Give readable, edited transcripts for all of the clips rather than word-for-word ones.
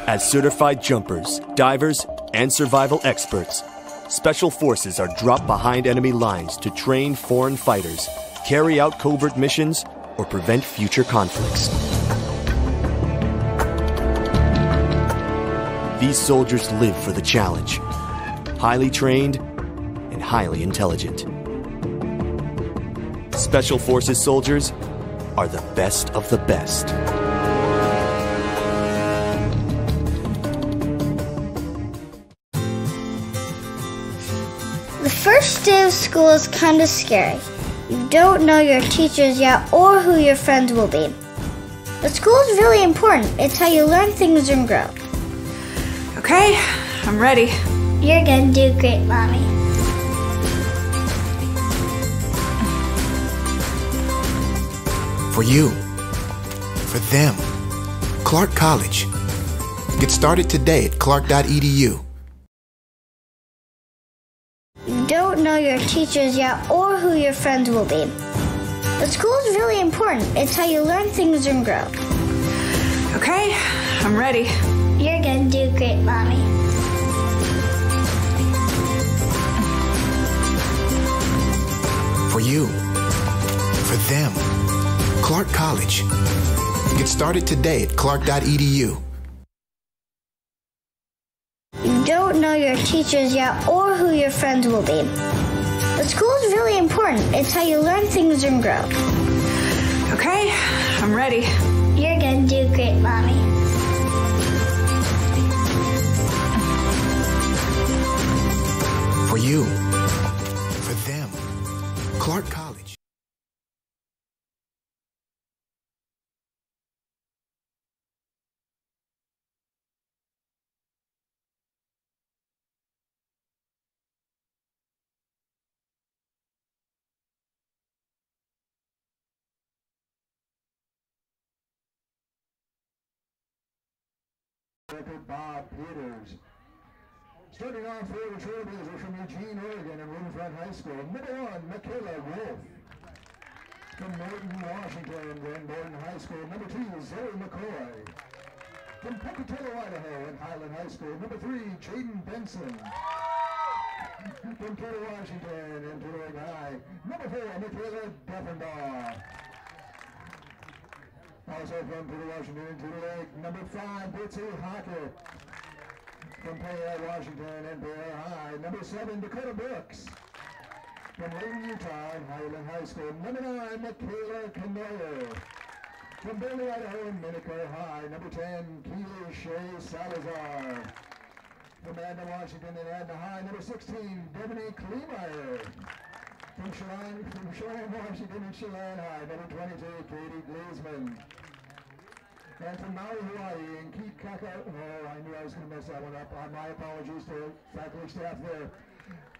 As certified jumpers, divers, and survival experts, Special Forces are dropped behind enemy lines to train foreign fighters, carry out covert missions, or prevent future conflicts. These soldiers live for the challenge, highly trained and highly intelligent. Special Forces soldiers are the best of the best. The first day of school is kind of scary. You don't know your teachers yet or who your friends will be. But school is really important. It's how you learn things and grow. Okay, I'm ready. You're gonna do great, Mommy. For you. For them. Clark College. Get started today at clark.edu. You don't know your teachers yet or who your friends will be. But school is really important. It's how you learn things and grow. Okay, I'm ready. You're gonna do great, Mommy. For you. For them. Clark College. Get started today at clark.edu. You don't know your teachers yet or who your friends will be. But school is really important. It's how you learn things and grow. Okay, I'm ready. You're gonna do great, Mommy. For you. For them. Clark College. Bob Peters. Starting off for the Trailblazers from Eugene, Oregon, and Riverfront High School. Number 1, Michaela Wolf. From Morton, Washington, and Morton High School. Number 2, Zoe McCoy. From Pocatello, Idaho, and Highland High School. Number 3, Jaden Benson. From Turtle, Washington, and Turtle Lake High. Number 4, Michaela Duffenbaugh. Also from Turtle, Washington, and Turtle Lake. Number 5, Bitsy Hockett. From Payette, Washington, and Payette High. Number 7, Dakota Brooks. From Layton, Utah, and Highland High School. Number 9, Michaela Canoyer. From Bailey, Idaho, and Minico High. Number 10, Keely Shea Salazar. From Adna, Washington, and Adna High. Number 16, Devaney Kleemeyer. From Chelan, Washington, and Chelan High. Number 22, Katie Gleesman. And from Maui, Hawaii, and Keith Kaka, oh, I knew I was going to mess that one up. My apologies to faculty staff there.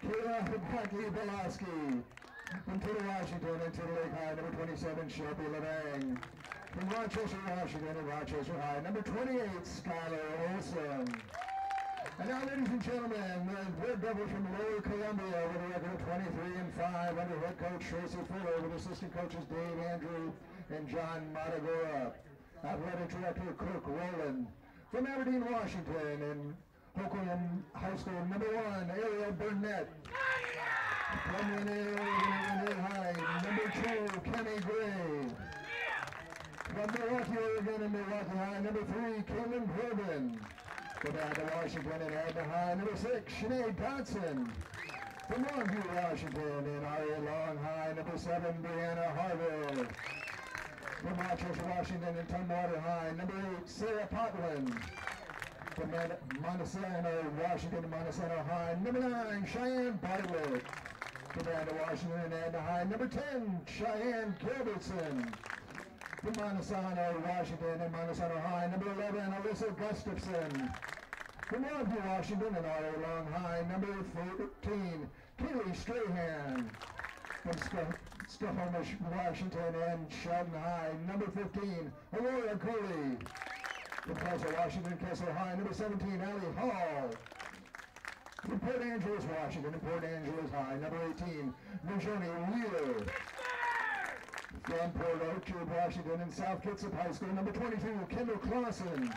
Kayla Buckley-Belowski. From Turtle, Washington, and Turtle Lake High. Number 27, Shelby Levang. From Rochester, Washington, and Rochester High. Number 28, Skylar Olson. And now, ladies and gentlemen, the Red Devils from Lower Columbia with a record of 23-5 under head coach Tracy Fuller with assistant coaches Dave Andrew and John Matagora. Athletic Director Kirk Rowland. From Aberdeen, Washington, and Hoquiam High School, number 1, Ariel Burnett. From Renee High, number 2, Kenny Gray. From Milwaukee, Oregon, and Milwaukee High, number 3, Caitlin Corbin. From Adna, Washington, and Adna High, number 6, Sinead Dodson. From Longview, Washington, and R.A. Long High, number 7, Brianna Harville. From Rochester, Washington, and Tumwater High, number 8, Sarah Potland. From Montesano, Washington, and Montesano High, number 9, Cheyenne Bartlett. From Adna, Washington, and Adna High, number 10, Cheyenne Gilbertson. From Montesano, Washington, and Montesano High, number 11, Alyssa Gustafson. From Longview, Washington, and R.A. Long High, number 14, Kaylee Strahan. From Scohomish, Washington, and Sheldon High, number 15, Aurora Cooley. From Kessel, Washington, Kessel High, number 17, Allie Hall. From Port Angeles, Washington, and Port Angeles High, number 18, Nujoni Wheeler. From Port Orchard, Washington, and South Kitsap High School, number 22, Kendall Clausen.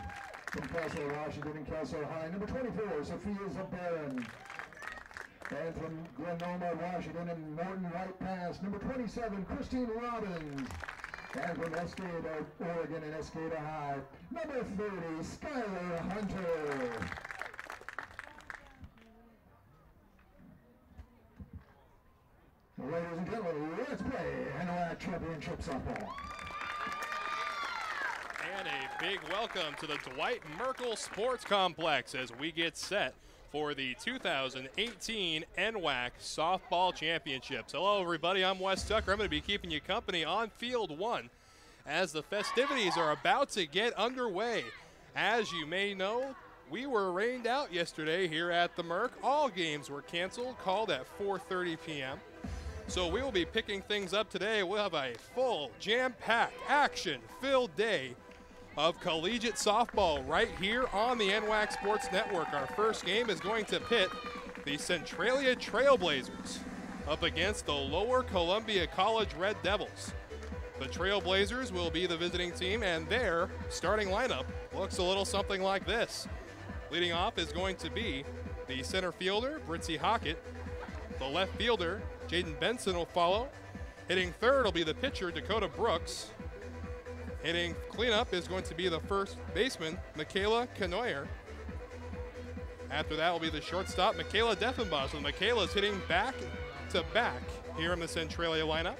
From Kelso, Washington and Kelso High, number 24, Sophia Zabarin. And from Glenoma, Washington and Morton White Pass, number 27, Christine Robbins. And from Escada, Oregon and Escada High, number 30, Skylar Hunter. Ladies and gentlemen, let's play NWAC Championship Softball. And a big welcome to the Dwight Merkel Sports Complex as we get set for the 2018 NWAC Softball Championships. Hello, everybody. I'm Wes Tucker. I'm going to be keeping you company on Field 1 as the festivities are about to get underway. As you may know, we were rained out yesterday here at the Merc. All games were canceled, called at 4:30 p.m. So we will be picking things up today. We'll have a full, jam-packed, action-filled day of collegiate softball right here on the NWAC Sports Network. Our first game is going to pit the Centralia Trailblazers up against the Lower Columbia College Red Devils. The Trailblazers will be the visiting team, and their starting lineup looks a little something like this. Leading off is going to be the center fielder, Britzy Hockett. The left fielder, Jaden Benson, will follow. Hitting third will be the pitcher, Dakota Brooks. Hitting cleanup is going to be the first baseman, Michaela Canoyer. After that will be the shortstop, Michaela Deffenbaugh. So Michaela's hitting back to back here in the Centralia lineup.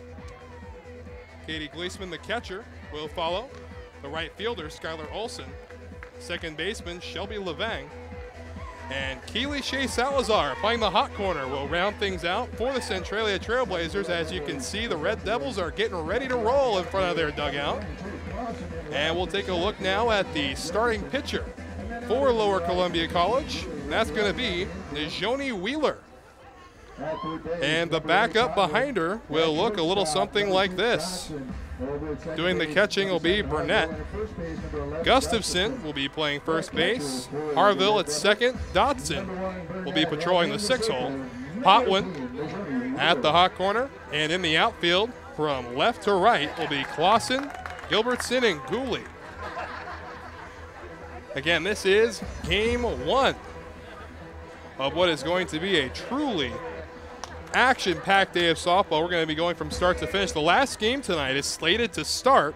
Katie Gleesman, the catcher, will follow. The right fielder, Skylar Olson. Second baseman, Shelby Levang. And Keely Shea Salazar playing the hot corner will round things out for the Centralia Trailblazers. As you can see, the Red Devils are getting ready to roll in front of their dugout. And we'll take a look now at the starting pitcher for Lower Columbia College. That's going to be Najoni Wheeler. And the backup behind her will look a little something like this. Doing the catching will be Burnett. Gustafson will be playing first base. Harville at second. Dotson will be patrolling the 6-hole. Potwin at the hot corner. And in the outfield from left to right will be Clausen, Gilbertson, and Gooley. Again, this is game 1 of what is going to be a truly action-packed day of softball. We're going to be going from start to finish. The last game tonight is slated to start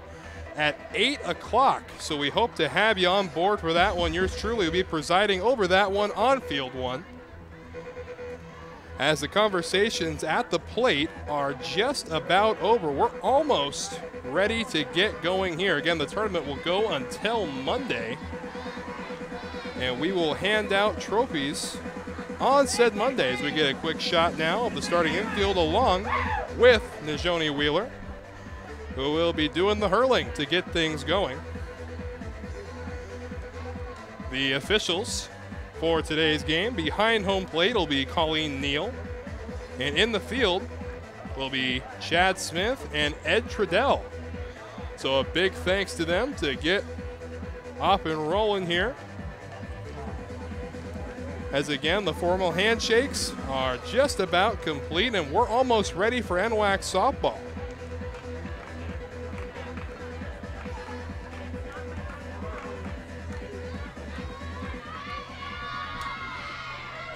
at 8 o'clock, so we hope to have you on board for that one. Yours truly will be presiding over that one on Field 1. As the conversations at the plate are just about over, we're almost ready to get going here. Again, the tournament will go until Monday, and we will hand out trophies on said Monday as we get a quick shot now of the starting infield along with Najoni Wheeler, who will be doing the hurling to get things going. The officials for today's game, behind home plate will be Colleen Neal, and in the field will be Chad Smith and Ed Treadell. So a big thanks to them to get off and rolling here. As again, the formal handshakes are just about complete, and we're almost ready for NWAC softball.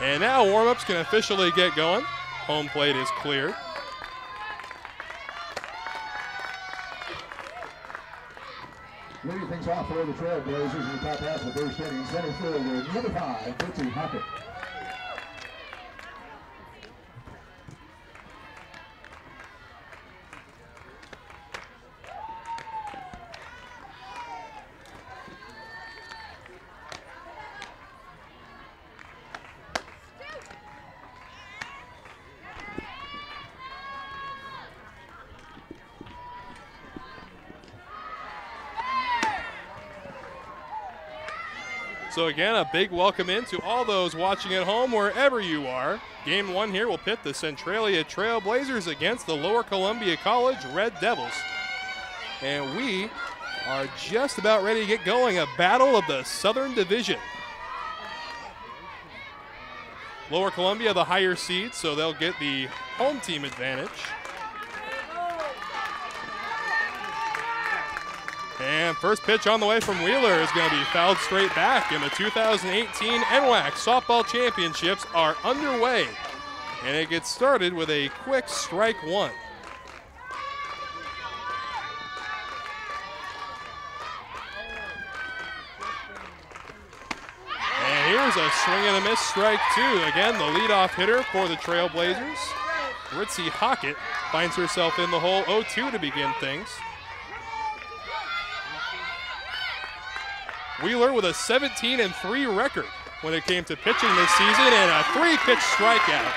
And now warm-ups can officially get going. Home plate is cleared. Leading things off for the Trailblazers in the top half of the first inning, center fielder, number 5, Britzy Hockett. So again, a big welcome in to all those watching at home wherever you are. Game 1 here will pit the Centralia Trailblazers against the Lower Columbia College Red Devils. And we are just about ready to get going, a battle of the Southern Division. Lower Columbia, the higher seed, so they'll get the home team advantage. And And first pitch on the way from Wheeler is going to be fouled straight back, and the 2018 NWAC Softball Championships are underway. And it gets started with a quick strike one. And here's a swing and a miss, strike two. Again, the leadoff hitter for the Trailblazers. Ritzy Hockett finds herself in the hole 0-2 to begin things. Wheeler with a 17-3 record when it came to pitching this season, and a 3-pitch strikeout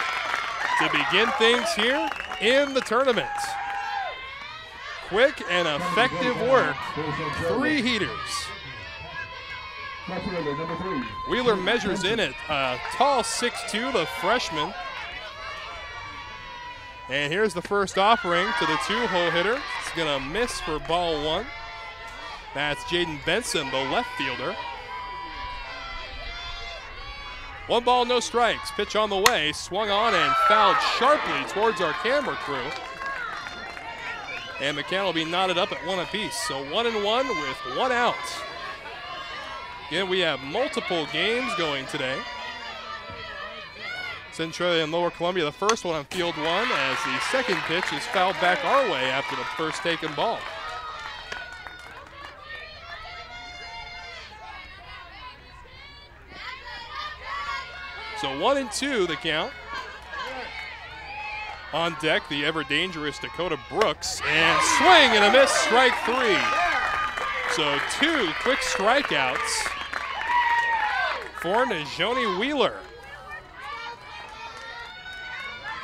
to begin things here in the tournament. Quick and effective work, 3 heaters. Wheeler measures in at a tall 6'2", the freshman. And here's the first offering to the 2-hole hitter. It's gonna miss for ball 1. That's Jaden Benson, the left fielder. 1 ball, no strikes. Pitch on the way, swung on and fouled sharply towards our camera crew. And the count will be knotted up at 1 apiece. So 1-1 with 1 out. Again, we have multiple games going today. Centralia and Lower Columbia, the first one on field 1, as the second pitch is fouled back our way after the first taken ball. So 1-2 the count. On deck, the ever-dangerous Dakota Brooks, and swing and a miss, strike 3. So 2 quick strikeouts for Najoni Wheeler.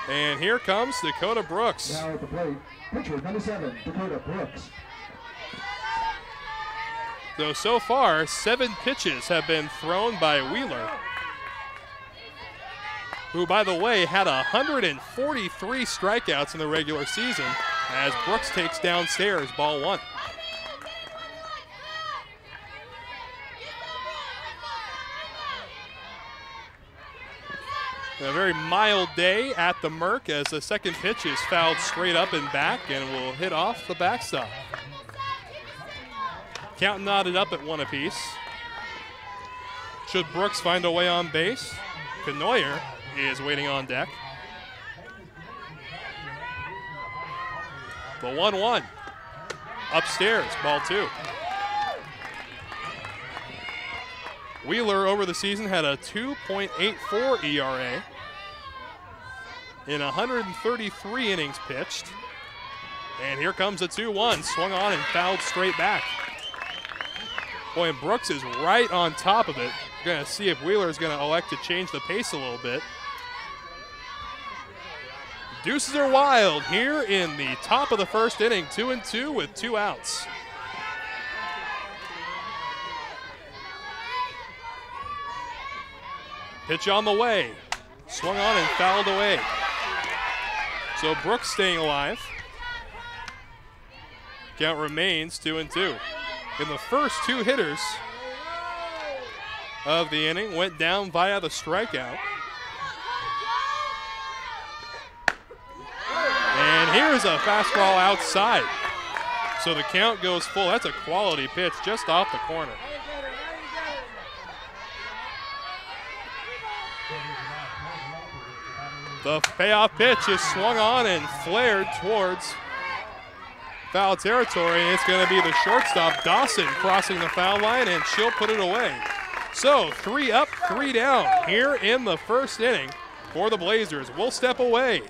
And here comes Dakota Brooks. Now at the plate, pitcher number 7, Dakota Brooks. So far, 7 pitches have been thrown by Wheeler, who, by the way, had 143 strikeouts in the regular season, as Brooks takes downstairs ball 1. A very mild day at the Merc, as the second pitch is fouled straight up and back and will hit off the backstop. Count knotted up at 1 apiece. Should Brooks find a way on base, Canoyer is waiting on deck. The 1-1 upstairs, ball 2. Wheeler over the season had a 2.84 ERA in 133 innings pitched. And here comes a 2-1, swung on and fouled straight back. Boy, and Brooks is right on top of it. We're going to see if Wheeler is going to elect to change the pace a little bit. Deuces are wild here in the top of the first inning, 2-2 with 2 outs. Pitch on the way, swung on and fouled away. So Brooks staying alive. Count remains 2-2. And the first 2 hitters of the inning went down via the strikeout. And here's a fastball outside. So the count goes full. That's a quality pitch just off the corner. The payoff pitch is swung on and flared towards foul territory, and it's going to be the shortstop, Dawson, crossing the foul line, and she'll put it away. So 3 up, 3 down here in the first inning for the Blazers. We'll step away.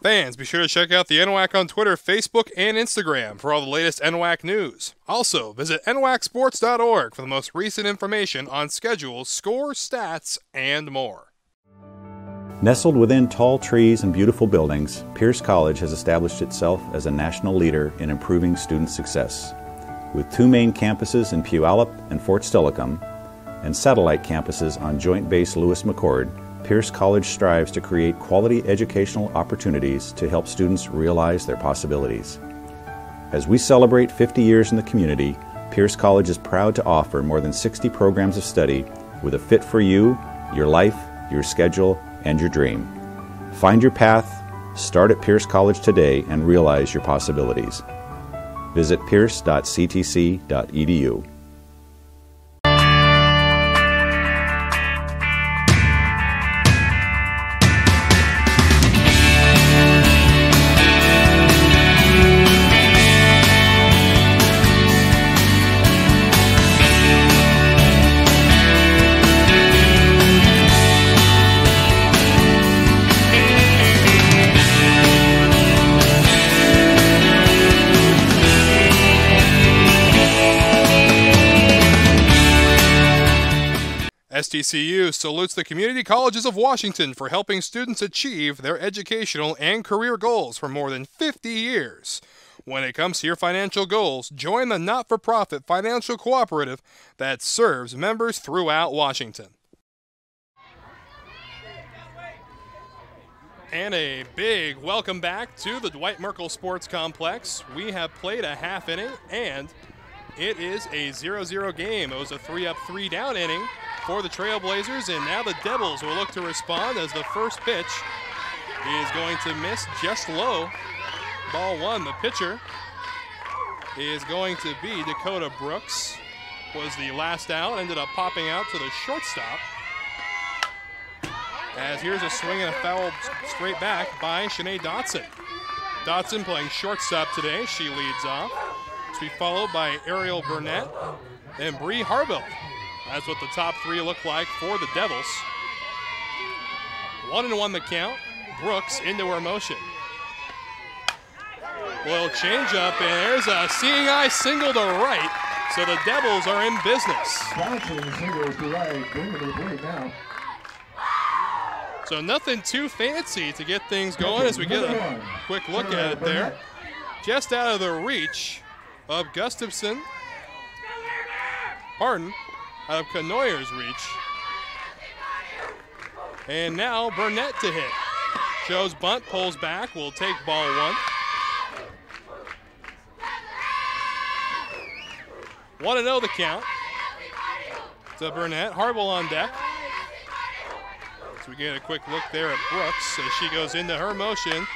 Fans, be sure to check out the NWAC on Twitter, Facebook, and Instagram for all the latest NWAC news. Also, visit nwacsports.org for the most recent information on schedules, scores, stats, and more. Nestled within tall trees and beautiful buildings, Pierce College has established itself as a national leader in improving student success. With 2 main campuses in Puyallup and Fort Steilacoom, and satellite campuses on Joint Base Lewis-McChord, Pierce College strives to create quality educational opportunities to help students realize their possibilities. As we celebrate 50 years in the community, Pierce College is proud to offer more than 60 programs of study with a fit for you, your life, your schedule, and your dream. Find your path, start at Pierce College today, and realize your possibilities. Visit pierce.ctc.edu. STCU salutes the community colleges of Washington for helping students achieve their educational and career goals for more than 50 years. When it comes to your financial goals, join the not-for-profit financial cooperative that serves members throughout Washington. And a big welcome back to the Dwight Merkel Sports Complex. We have played a half inning, and it is a 0-0 game. It was a 3-up, 3-down inning for the Trailblazers, and now the Devils will look to respond as the first pitch is going to miss just low. Ball one. The pitcher is going to be Dakota Brooks. Was the last out, ended up popping out to the shortstop. As here's a swing and a foul straight back by Shanae Dotson. Dotson playing shortstop today. She leads off. To be followed by Ariel Burnett and Bree Harbill. That's what the top three look like for the Devils. 1-1 the count. Brooks into her motion. Little change up, and there's a seeing eye single to right. So the Devils are in business. So nothing too fancy to get things going as we get a quick look at it there. Just out of the reach of Gustafson. Pardon. Out of Canoyer's reach. And now Burnett to hit. Shows bunt, pulls back, will take ball one. 1-0 the count. To Burnett. Harbill on deck. So we get a quick look there at Brooks as she goes into her motion.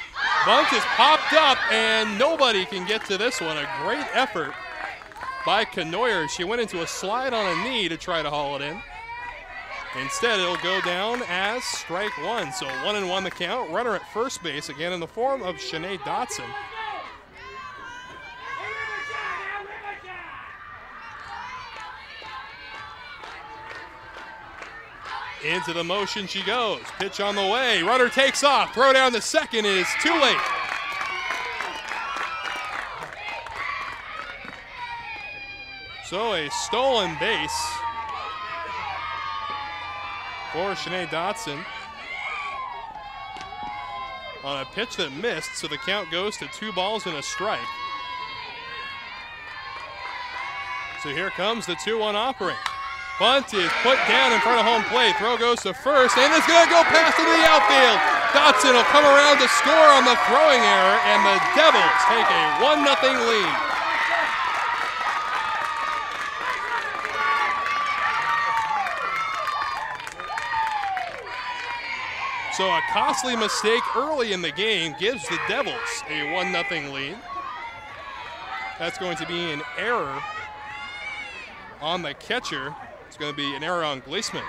Bunt is popped up, and nobody can get to this one. A great effort by Canoyer. She went into a slide on a knee to try to haul it in. Instead, it'll go down as strike one. So 1-1 the count. Runner at first base, again in the form of Shanae Dotson. Into the motion she goes. Pitch on the way. Runner takes off. Throw down to second is too late. So a stolen base for Shanae Dotson on a pitch that missed, so the count goes to 2 balls and a strike. So here comes the 2-1 offering. Bunt is put down in front of home plate. Throw goes to first, and it's going to go past into the outfield. Dotson will come around to score on the throwing error, and the Devils take a 1-0 lead. So a costly mistake early in the game gives the Devils a 1-0 lead. That's going to be an error on the catcher. It's going to be an error on Gleesman.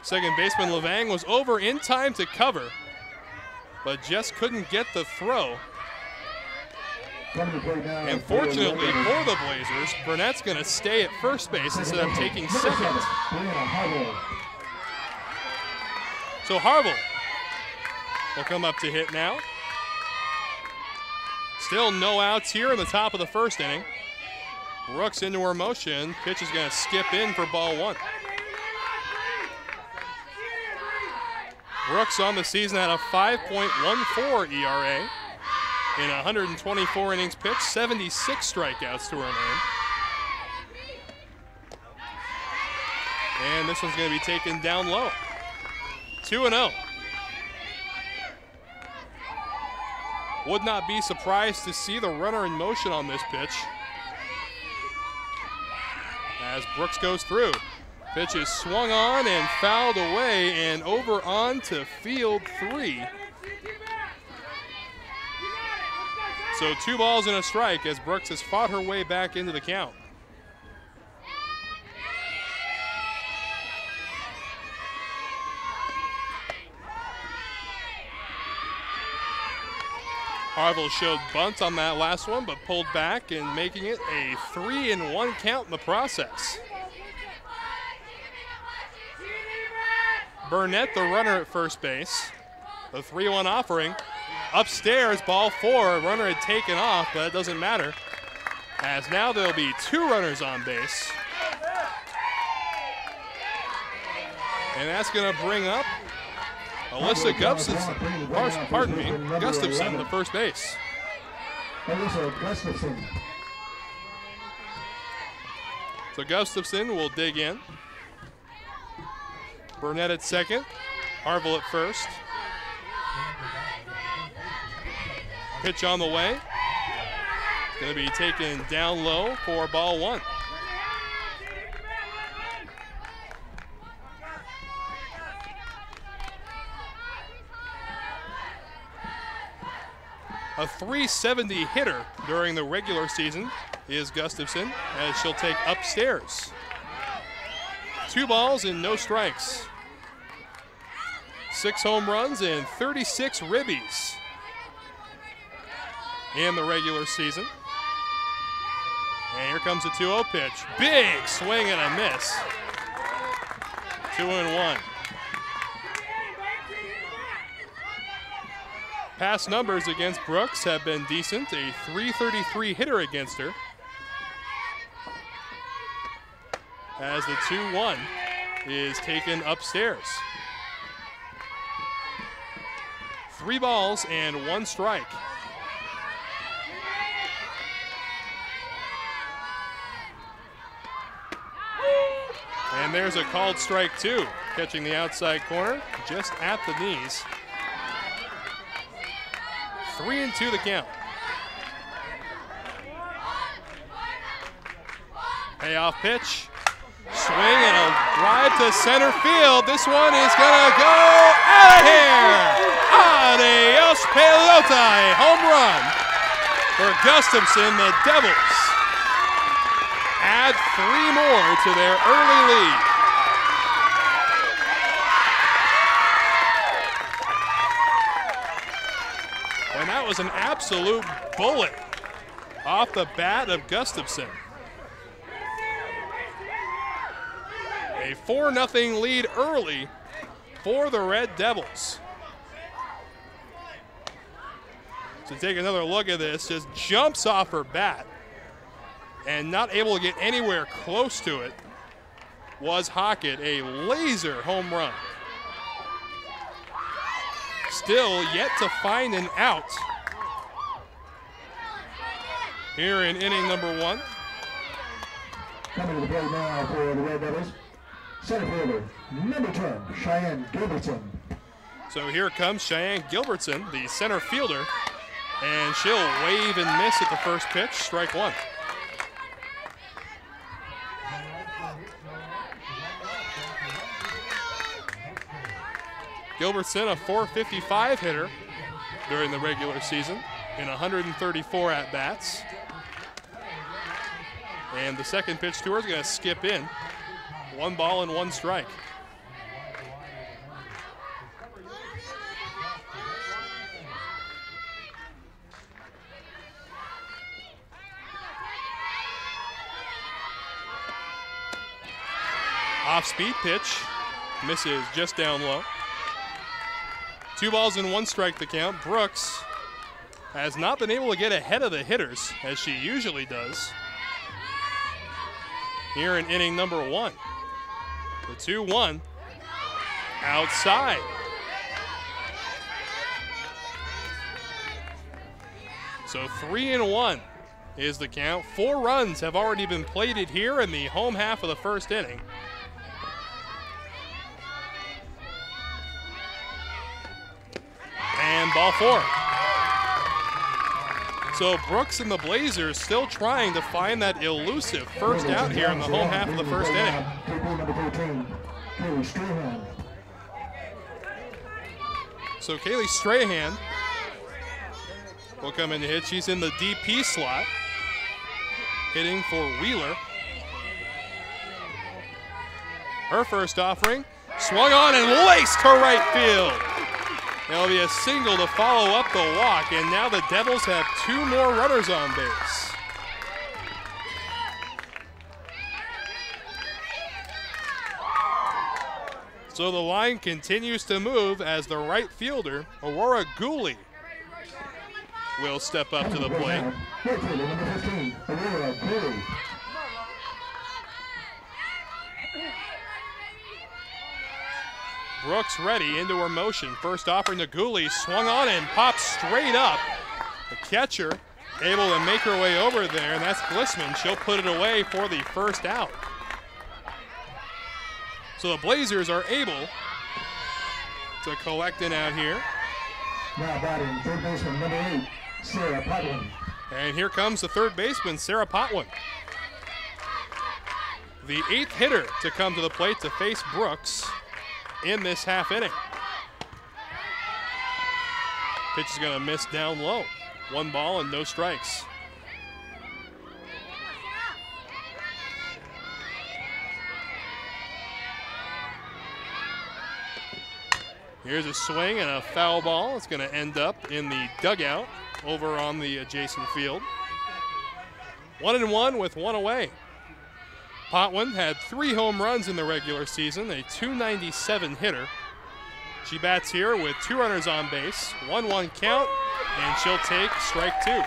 Second baseman Levang was over in time to cover, but just couldn't get the throw. And fortunately for the Blazers, Burnett's going to stay at first base instead of taking second. So Harbill will come up to hit now. Still no outs here in the top of the first inning. Brooks into her motion. Pitch is going to skip in for ball one. Brooks on the season had a 5.14 ERA in 124 innings pitched, 76 strikeouts to her name. And this one's going to be taken down low. 2-0. Would not be surprised to see the runner in motion on this pitch. As Brooks goes through. Pitch is swung on and fouled away and over on to field 3. So 2 balls and a strike as Brooks has fought her way back into the count. Harville showed bunt on that last one, but pulled back and making it a 3-1 count in the process. Burnett, the runner at first base. The 3-1 offering. Upstairs, ball 4. Runner had taken off, but it doesn't matter, as now there'll be 2 runners on base. And that's going to bring up Alyssa Gustafson, the first base. So Gustafson will dig in. Burnett at second. Harville at first. Pitch on the way. Going to be taken down low for ball 1. A .370 hitter during the regular season is Gustafson, as she'll take upstairs. 2 balls and no strikes. 6 home runs and 36 ribbies in the regular season. And here comes a 2-0 pitch. Big swing and a miss. 2-1. Past numbers against Brooks have been decent. A .333 hitter against her. As the 2-1 is taken upstairs. 3 balls and 1 strike. And there's a called strike 2, catching the outside corner just at the knees. 3-2 the count. Payoff pitch. Swing and a drive to center field. This one is gonna go out of here. Adios pelota, a home run for Gustafson. The Devils add 3 more to their early lead. And that was an absolute bullet off the bat of Gustafson. A 4-0 lead early for the Red Devils. To take another look at this, just jumps off her bat and not able to get anywhere close to it was Hockett, a laser home run. Still yet to find an out here in inning number 1. Coming to the plate now for the Red Devils, center fielder, number 10, Cheyenne Gilbertson. So here comes Cheyenne Gilbertson, the center fielder, and she'll wave and miss at the first pitch, strike 1. Gilbertson, a .455 hitter during the regular season in 134 at-bats. And the second pitch to her is going to skip in. 1 ball and 1 strike. Off-speed pitch, misses just down low. 2 balls and 1 strike the count. Brooks has not been able to get ahead of the hitters as she usually does here in inning number 1. The 2-1 outside. So 3-1 is the count. 4 runs have already been plated here in the home half of the first inning. And ball 4. So Brooks and the Blazers still trying to find that elusive first out here in the home half of the first inning. So Kaylee Strahan will come in to hit. She's in the DP slot, hitting for Wheeler. Her first offering, swung on and laced to right field. There'll be a single to follow up the walk, and now the Devils have 2 more runners on base. So the line continues to move as the right fielder, Aurora Gooley, will step up to the plate. Brooks ready into her motion. First offering to Gooley, swung on and popped straight up. The catcher able to make her way over there, and that's Glissman. She'll put it away for the first out. So the Blazers are able to collect an out here. Now batting, third baseman number 8, Sarah Potwin. And here comes the third baseman, Sarah Potwin. The 8th hitter to come to the plate to face Brooks in this half inning. Pitch is going to miss down low. 1 ball and no strikes. Here's a swing and a foul ball. It's going to end up in the dugout over on the adjacent field. 1-1 with 1 away. Potwin had 3 home runs in the regular season, a .297 hitter. She bats here with 2 runners on base, 1-1 count, and she'll take strike 2.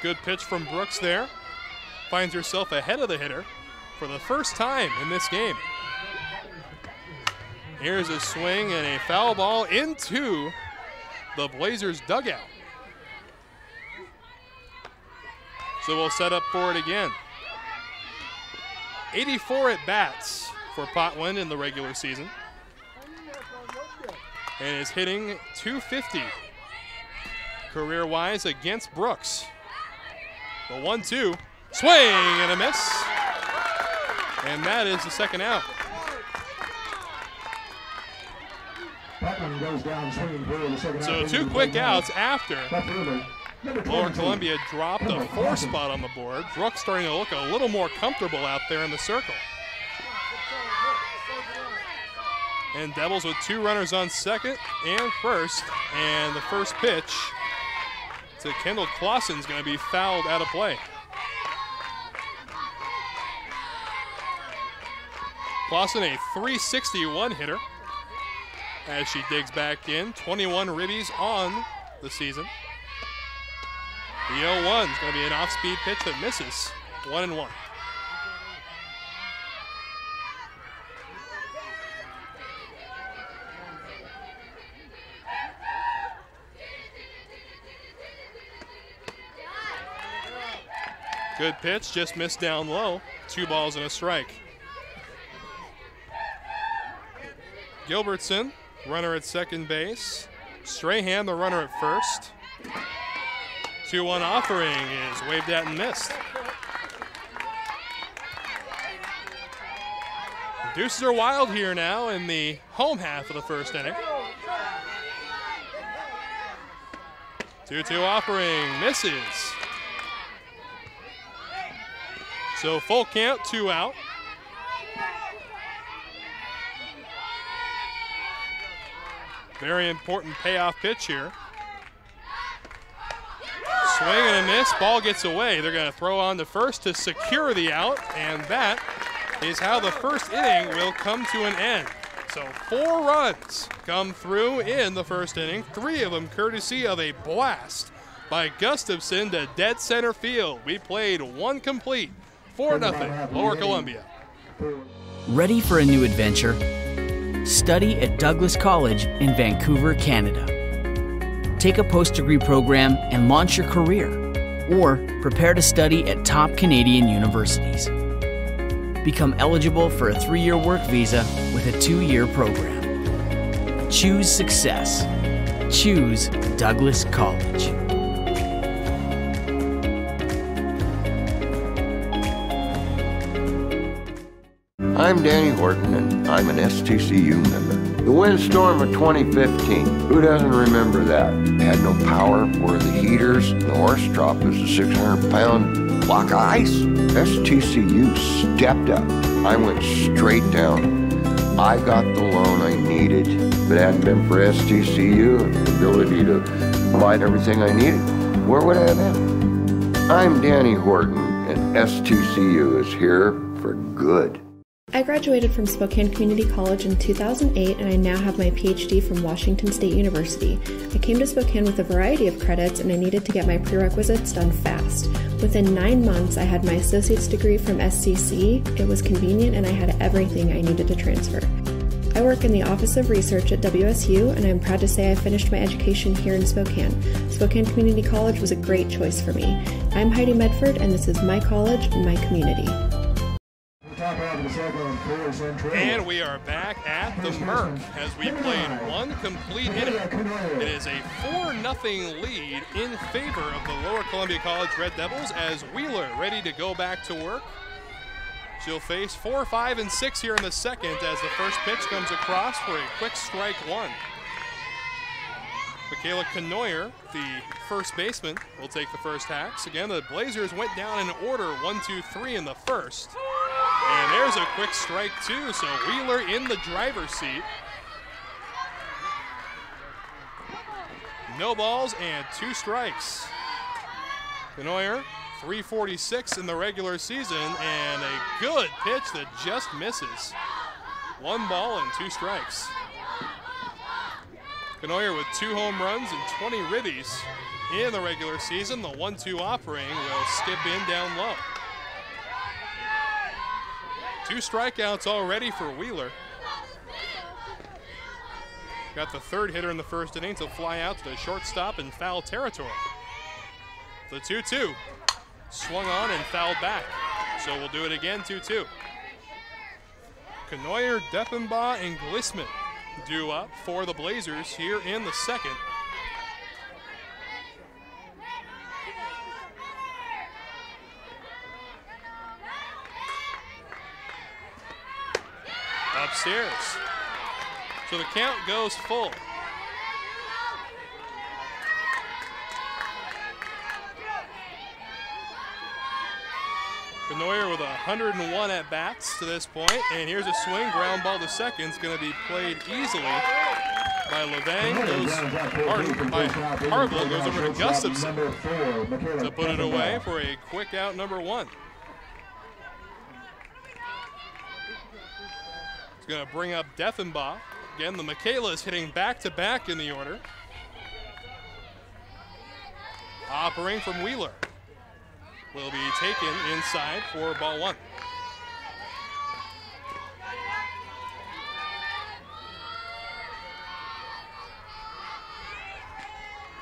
Good pitch from Brooks there. Finds herself ahead of the hitter for the first time in this game. Here's a swing and a foul ball into the Blazers dugout. So we'll set up for it again. 84 at-bats for Potwin in the regular season. And is hitting .250 career-wise against Brooks. The 1-2, swing and a miss. And that is the second out. Goes down, swinging through the second So 2 quick outs after Lower Columbia dropped a 4 spot on the board. Brooks starting to look a little more comfortable out there in the circle. And Devils with 2 runners on second and first. And the first pitch to Kendall Clausen is going to be fouled out of play. Clausen, a .361 hitter, as she digs back in. 21 ribbies on the season. The 0-1 is going to be an off-speed pitch that misses. 1-1. Good pitch, just missed down low. 2 balls and a strike. Gilbertson, runner at second base. Strahan, the runner at first. 2-1 offering is waved at and missed. The Deuces are wild here now in the home half of the first inning. 2-2 offering misses. So full count, 2 out. Very important payoff pitch here. Swing and a miss, ball gets away. They're going to throw on to first to secure the out, and that is how the first inning will come to an end. So 4 runs come through in the first inning, 3 of them courtesy of a blast by Gustafson to dead center field. We played 1 complete, 4-0, Lower Columbia. Ready for a new adventure? Study at Douglas College in Vancouver, Canada. Take a post-degree program and launch your career, or prepare to study at top Canadian universities. Become eligible for a 3-year work visa with a 2-year program. Choose success. Choose Douglas College. I'm Danny Horton, and I'm an STCU member. The windstorm of 2015. Who doesn't remember that? Had no power, were the heaters. The horse drop was a 600-pound block of ice. STCU stepped up. I went straight down. I got the loan I needed. If it hadn't been for STCU and the ability to provide everything I needed, where would I have been? I'm Danny Horton, and STCU is here for good. I graduated from Spokane Community College in 2008, and I now have my PhD from Washington State University. I came to Spokane with a variety of credits, and I needed to get my prerequisites done fast. Within 9 months, I had my associate's degree from SCC. It was convenient, and I had everything I needed to transfer. I work in the Office of Research at WSU, and I'm proud to say I finished my education here in Spokane. Spokane Community College was a great choice for me. I'm Heidi Medford, and this is my college and my community. And we are back at the Merc as we played one complete inning. It is a 4-0 lead in favor of the Lower Columbia College Red Devils as Wheeler ready to go back to work. She'll face 4, 5, and 6 here in the second as the first pitch comes across for a quick strike one. Michaela Knoyer, the first baseman, will take the first hacks. Again, the Blazers went down in order 1, 2, 3 in the first. And there's a quick strike too, so Wheeler in the driver's seat. No balls and 2 strikes. Knoyer, 346 in the regular season, and a good pitch that just misses. 1 ball and 2 strikes. Knoyer with 2 home runs and 20 ribbies in the regular season. The 1-2 offering will skip in down low. 2 strikeouts already for Wheeler. Got the third hitter in the first inning to fly out to the shortstop in foul territory. The 2-2 swung on and fouled back. So we'll do it again, 2-2. Knoyer, Deffenbaugh, and Glissman due up for the Blazers here in the second. Upstairs. So the count goes full. Knoyer with 101 at-bats to this point, and here's a swing, ground ball to second. It's going to be played easily by Levang. Harville goes over to Gustafson to put it away for a quick out number 1. It's going to bring up Deffenbaugh. Again, the Michaelas hitting back-to-back in the order. Offering from Wheeler will be taken inside for ball 1.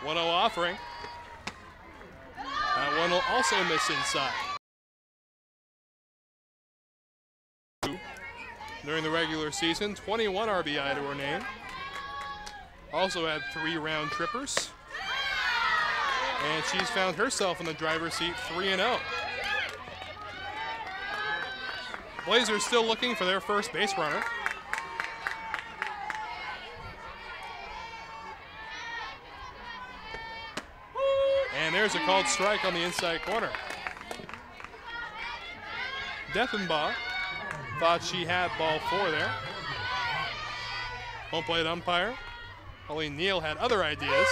One-0 offering. That one will also miss inside. During the regular season, 21 RBI to her name. Also had 3 round trippers. And she's found herself in the driver's seat 3-0. Blazers still looking for their first base runner. And there's a called strike on the inside corner. Deffenbaugh thought she had ball 4 there. Home plate umpire Pauline Neal had other ideas,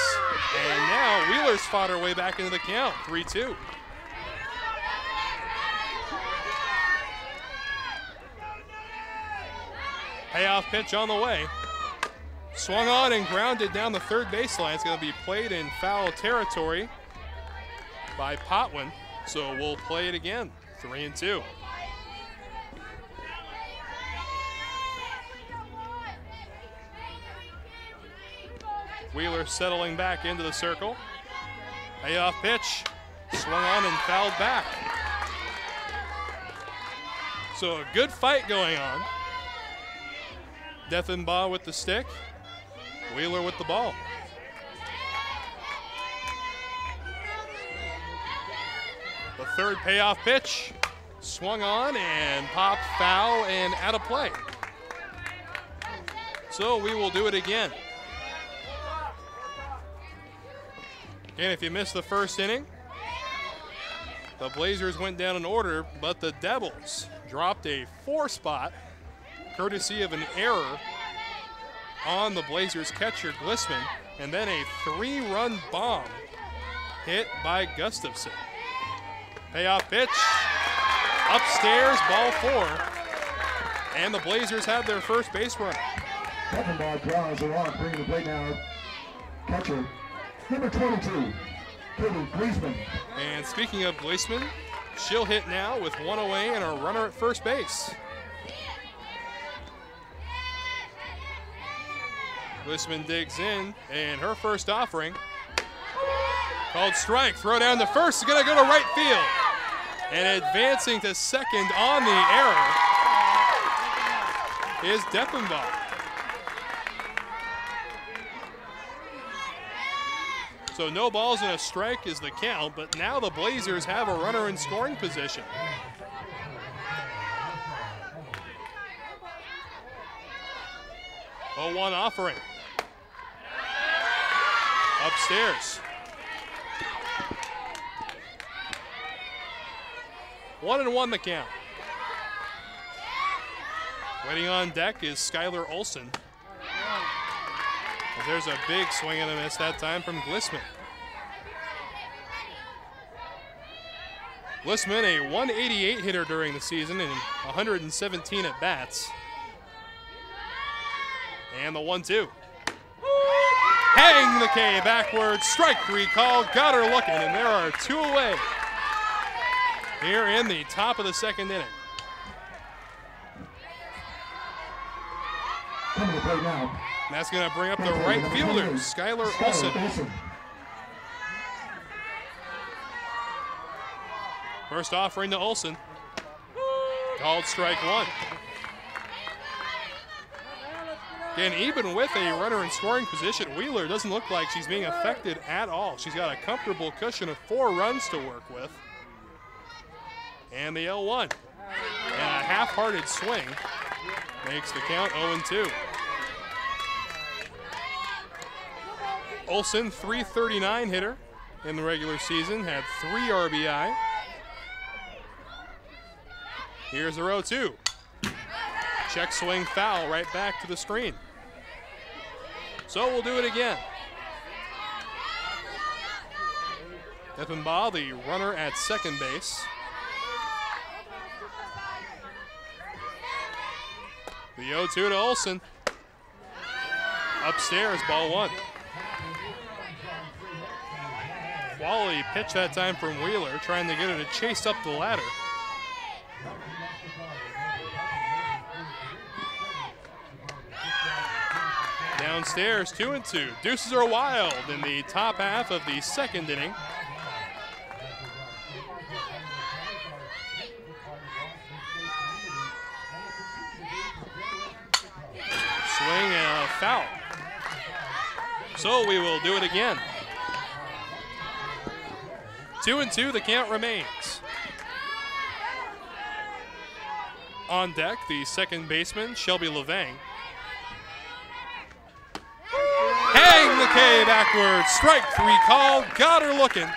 and now Wheeler's fought her way back into the count, 3-2. Payoff pitch on the way. Swung on and grounded down the third baseline. It's going to be played in foul territory by Potwin, so we'll play it again, 3-2. Wheeler settling back into the circle. Payoff pitch, swung on and fouled back. So a good fight going on. Deffenbaugh with the stick, Wheeler with the ball. The third payoff pitch, swung on and popped foul and out of play. So we will do it again. And if you missed the first inning, the Blazers went down in order, but the Devils dropped a 4 spot courtesy of an error on the Blazers catcher Glissman, and then a 3-run bomb hit by Gustafson. Payoff pitch, upstairs, ball 4, and the Blazers have their first base runner. Second ball draws the walk, bringing the plate now. Catcher, number 22, Katie Gleesman. And speaking of Gleesman, she'll hit now with 1 away and a runner at first base. Gleesman digs in, and her first offering, called strike, throw down to first, is gonna go to right field. And advancing to second on the error is Deppenbaugh. So no balls and a strike is the count, but now the Blazers have a runner in scoring position. Oh, 1 offering. Upstairs. 1-1 the count. Waiting on deck is Skylar Olson. There's a big swing and a miss that time from Glissman. Glissman, a 188 hitter during the season and 117 at bats. And the 1-2. Hang the K backwards, strike 3 called, got her looking, and there are 2 away here in the top of the second inning. Coming to play now. And that's going to bring up the right fielder, Skylar Olson. First offering to Olson. Called strike 1. And even with a runner in scoring position, Wheeler doesn't look like she's being affected at all. She's got a comfortable cushion of 4 runs to work with. And the 0-1. And a half-hearted swing makes the count 0-2. Olson, 339 hitter in the regular season, had 3 RBI. Here's the 0-2. Check swing foul right back to the screen. So we'll do it again. Deppenbaugh, the runner at second base. The 0-2 to Olson. Upstairs, ball 1. Quality pitch that time from Wheeler, trying to get her to chase up the ladder. Downstairs, 2-2. Deuces are wild in the top half of the second inning. Swing and a foul. So we will do it again. 2-2, the count remains. On deck, the second baseman, Shelby Levang. Hang the K backwards, strike 3 called, got her looking,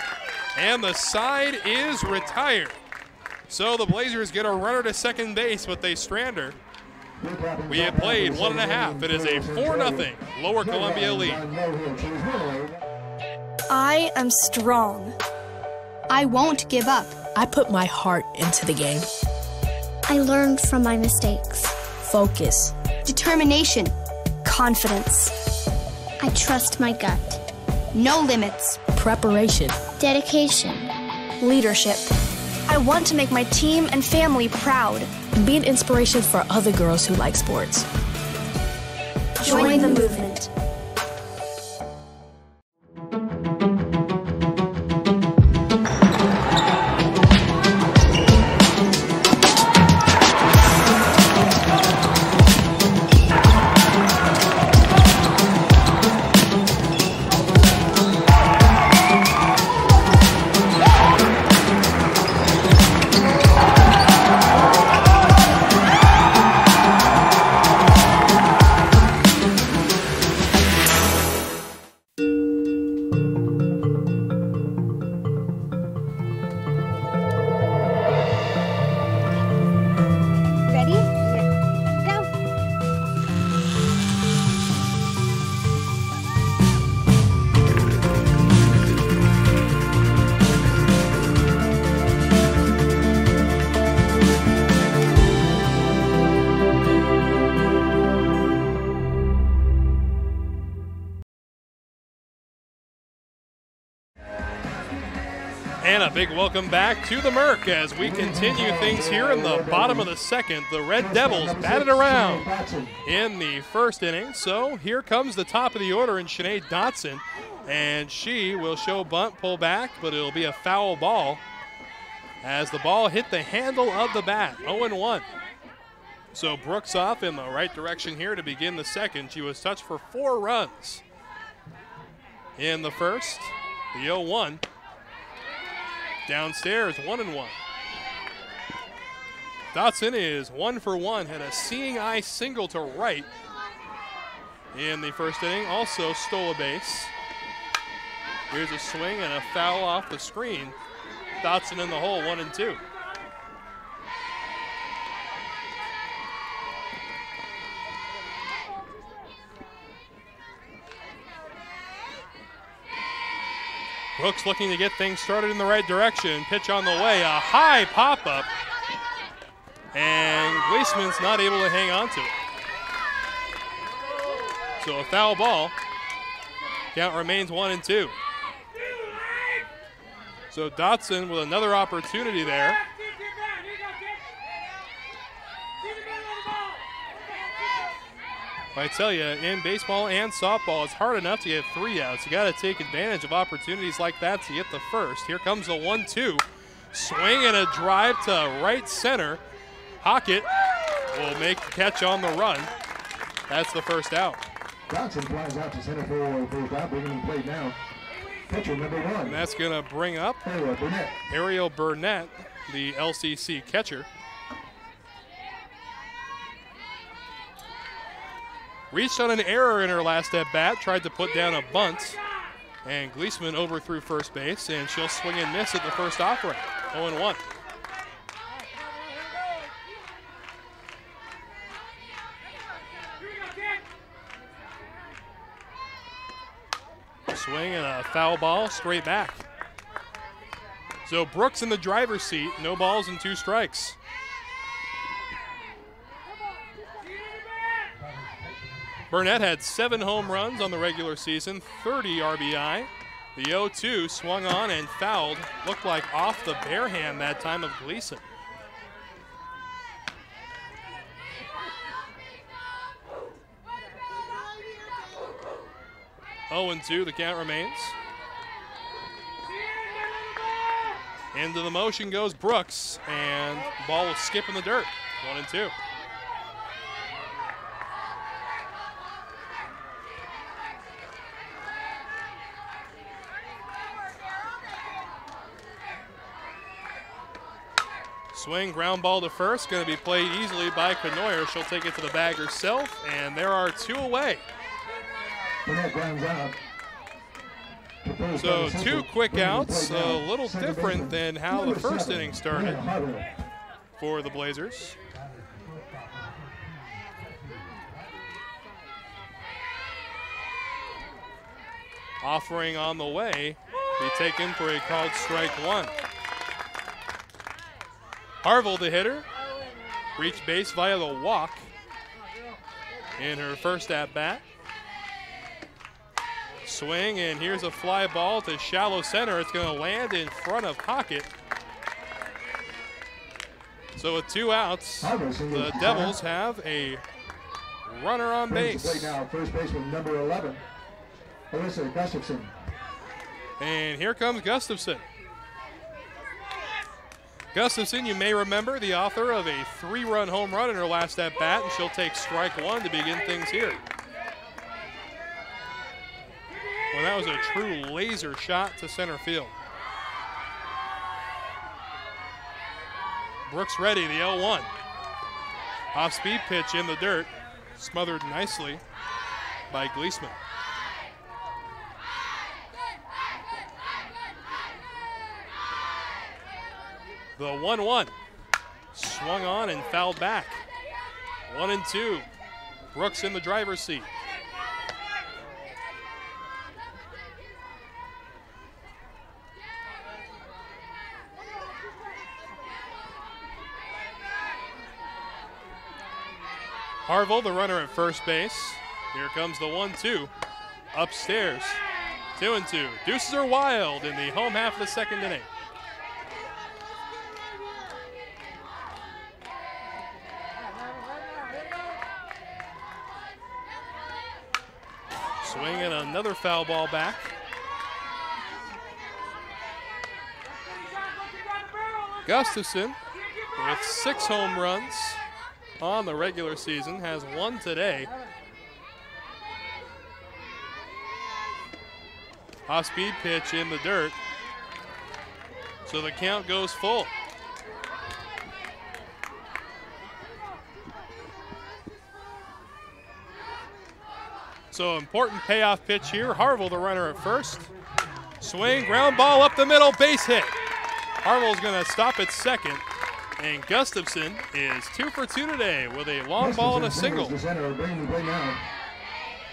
and the side is retired. So the Blazers get a runner to second base, but they strand her. We have played 1.5. It is a 4-0 Lower Columbia lead. I am strong. I won't give up. I put my heart into the game. I learned from my mistakes. Focus. Determination. Confidence. I trust my gut. No limits. Preparation. Dedication. Leadership. I want to make my team and family proud. And be an inspiration for other girls who like sports. Join the movement. big welcome back to the Merc as we continue things here in the bottom of the second. The Red Devils batted around in the first inning. So here comes the top of the order in Sinead Dotson, and she will show bunt, pull back, but it'll be a foul ball as the ball hit the handle of the bat. 0-1. So Brooks off in the right direction here to begin the second. She was touched for 4 runs in the first. The 0-1. Downstairs, 1-1. Dotson is 1 for 1, had a seeing eye single to right in the first inning, also stole a base. Here's a swing and a foul off the screen. Dotson in the hole, 1-2. Brooks looking to get things started in the right direction. Pitch on the way, a high pop-up. And Gleasman's not able to hang on to it. So a foul ball. Count remains 1-2. So Dotson with another opportunity there. I tell you, in baseball and softball, it's hard enough to get 3 outs. You got to take advantage of opportunities like that to get the first. Here comes the 1-2. Swing and a drive to right center. Hockett will make the catch on the run. That's the first out. Johnson flies out to center for first out, bringing in play now. Catcher number 1. And that's going to bring up Ariel Burnett, the LCC catcher. Reached on an error in her last at-bat, tried to put down a bunt, and Gleasman overthrew first base, and she'll swing and miss at the first offering. 0-1. Swing and a foul ball straight back. So Brooks in the driver's seat, no balls and 2 strikes. Burnett had 7 home runs on the regular season, 30 RBI. The 0-2 swung on and fouled, looked like off the bare hand that time of Gleason. Oh, 0-2, the count remains. Into the motion goes Brooks, and the ball will skip in the dirt. 1-2. Swing, ground ball to first, going to be played easily by Canoyer. She'll take it to the bag herself, and there are 2 away. So 2 quick outs, a little different than how the first inning started for the Blazers. Offering on the way, be taken for a called strike 1. Harville, the hitter, reached base via the walk in her first at-bat. Swing, and here's a fly ball to shallow center. It's going to land in front of Hockett. So with 2 outs, the Devils have a runner on base. Now, first baseman number 11, Alyssa Gustafson. And here comes Gustafson. Gustafson, you may remember, the author of a 3-run home run in her last at-bat, and she'll take strike 1 to begin things here. Well, that was a true laser shot to center field. Brooks ready, the 0-1. Off-speed pitch in the dirt, smothered nicely by Gleasman. The 1-1, swung on and fouled back. 1-2, Brooks in the driver's seat. Harville, the runner at first base. Here comes the 1-2, upstairs. 2-2, deuces are wild in the home half of the second inning. Swing and another foul ball back. Gustafson with 6 home runs on the regular season, has 1 today. Off-speed pitch in the dirt. So the count goes full. So important payoff pitch here. Harville, the runner at first. Swing, ground ball up the middle, base hit. Harville's going to stop at second. And Gustafson is 2 for 2 today with a long ball and a single. Center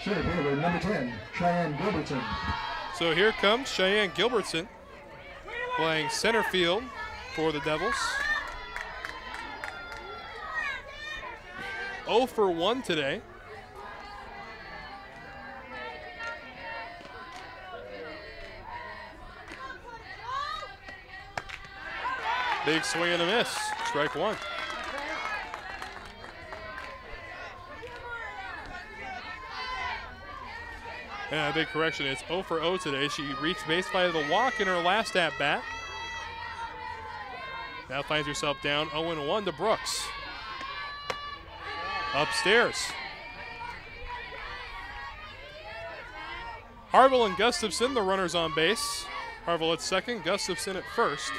fielder, number 10, Cheyenne Gilbertson. So here comes Cheyenne Gilbertson playing center field for the Devils. 0 for 1 today. Big swing and a miss. Strike 1. Yeah, a big correction. It's 0 for 0 today. She reached base by the walk in her last at-bat. Now finds herself down 0-1 to Brooks. Upstairs. Harville and Gustafson, the runners on base. Harville at second, Gustafson at first.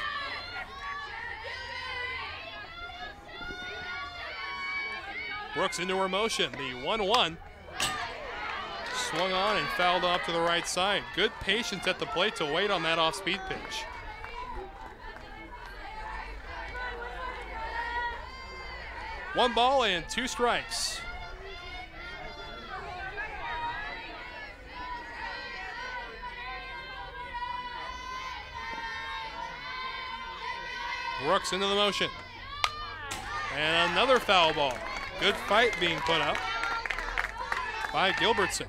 Brooks into her motion, the 1-1. Swung on and fouled off to the right side. Good patience at the plate to wait on that off-speed pitch. One ball and 2 strikes. Brooks into the motion. And another foul ball. Good fight being put up by Gilbertson.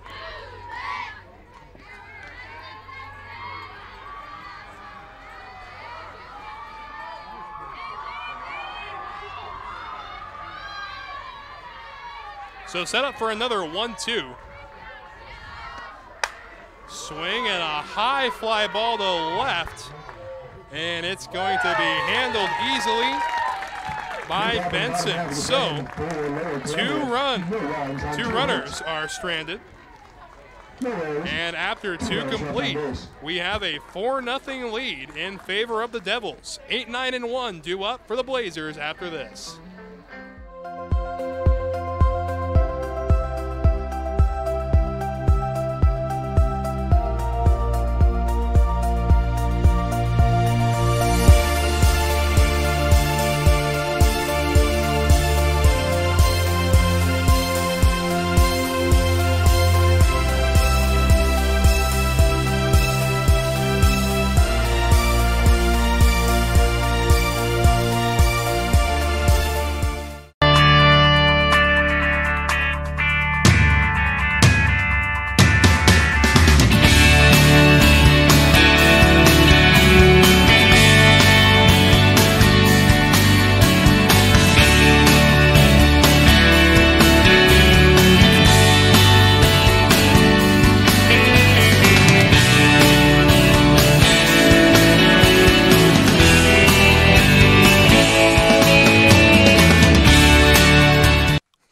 So set up for another 1-2. Swing and a high fly ball to left. And it's going to be handled easily by Benson. So 2 runners are stranded. And after 2 complete, we have a 4-0 lead in favor of the Devils. 8-9-1 due up for the Blazers after this.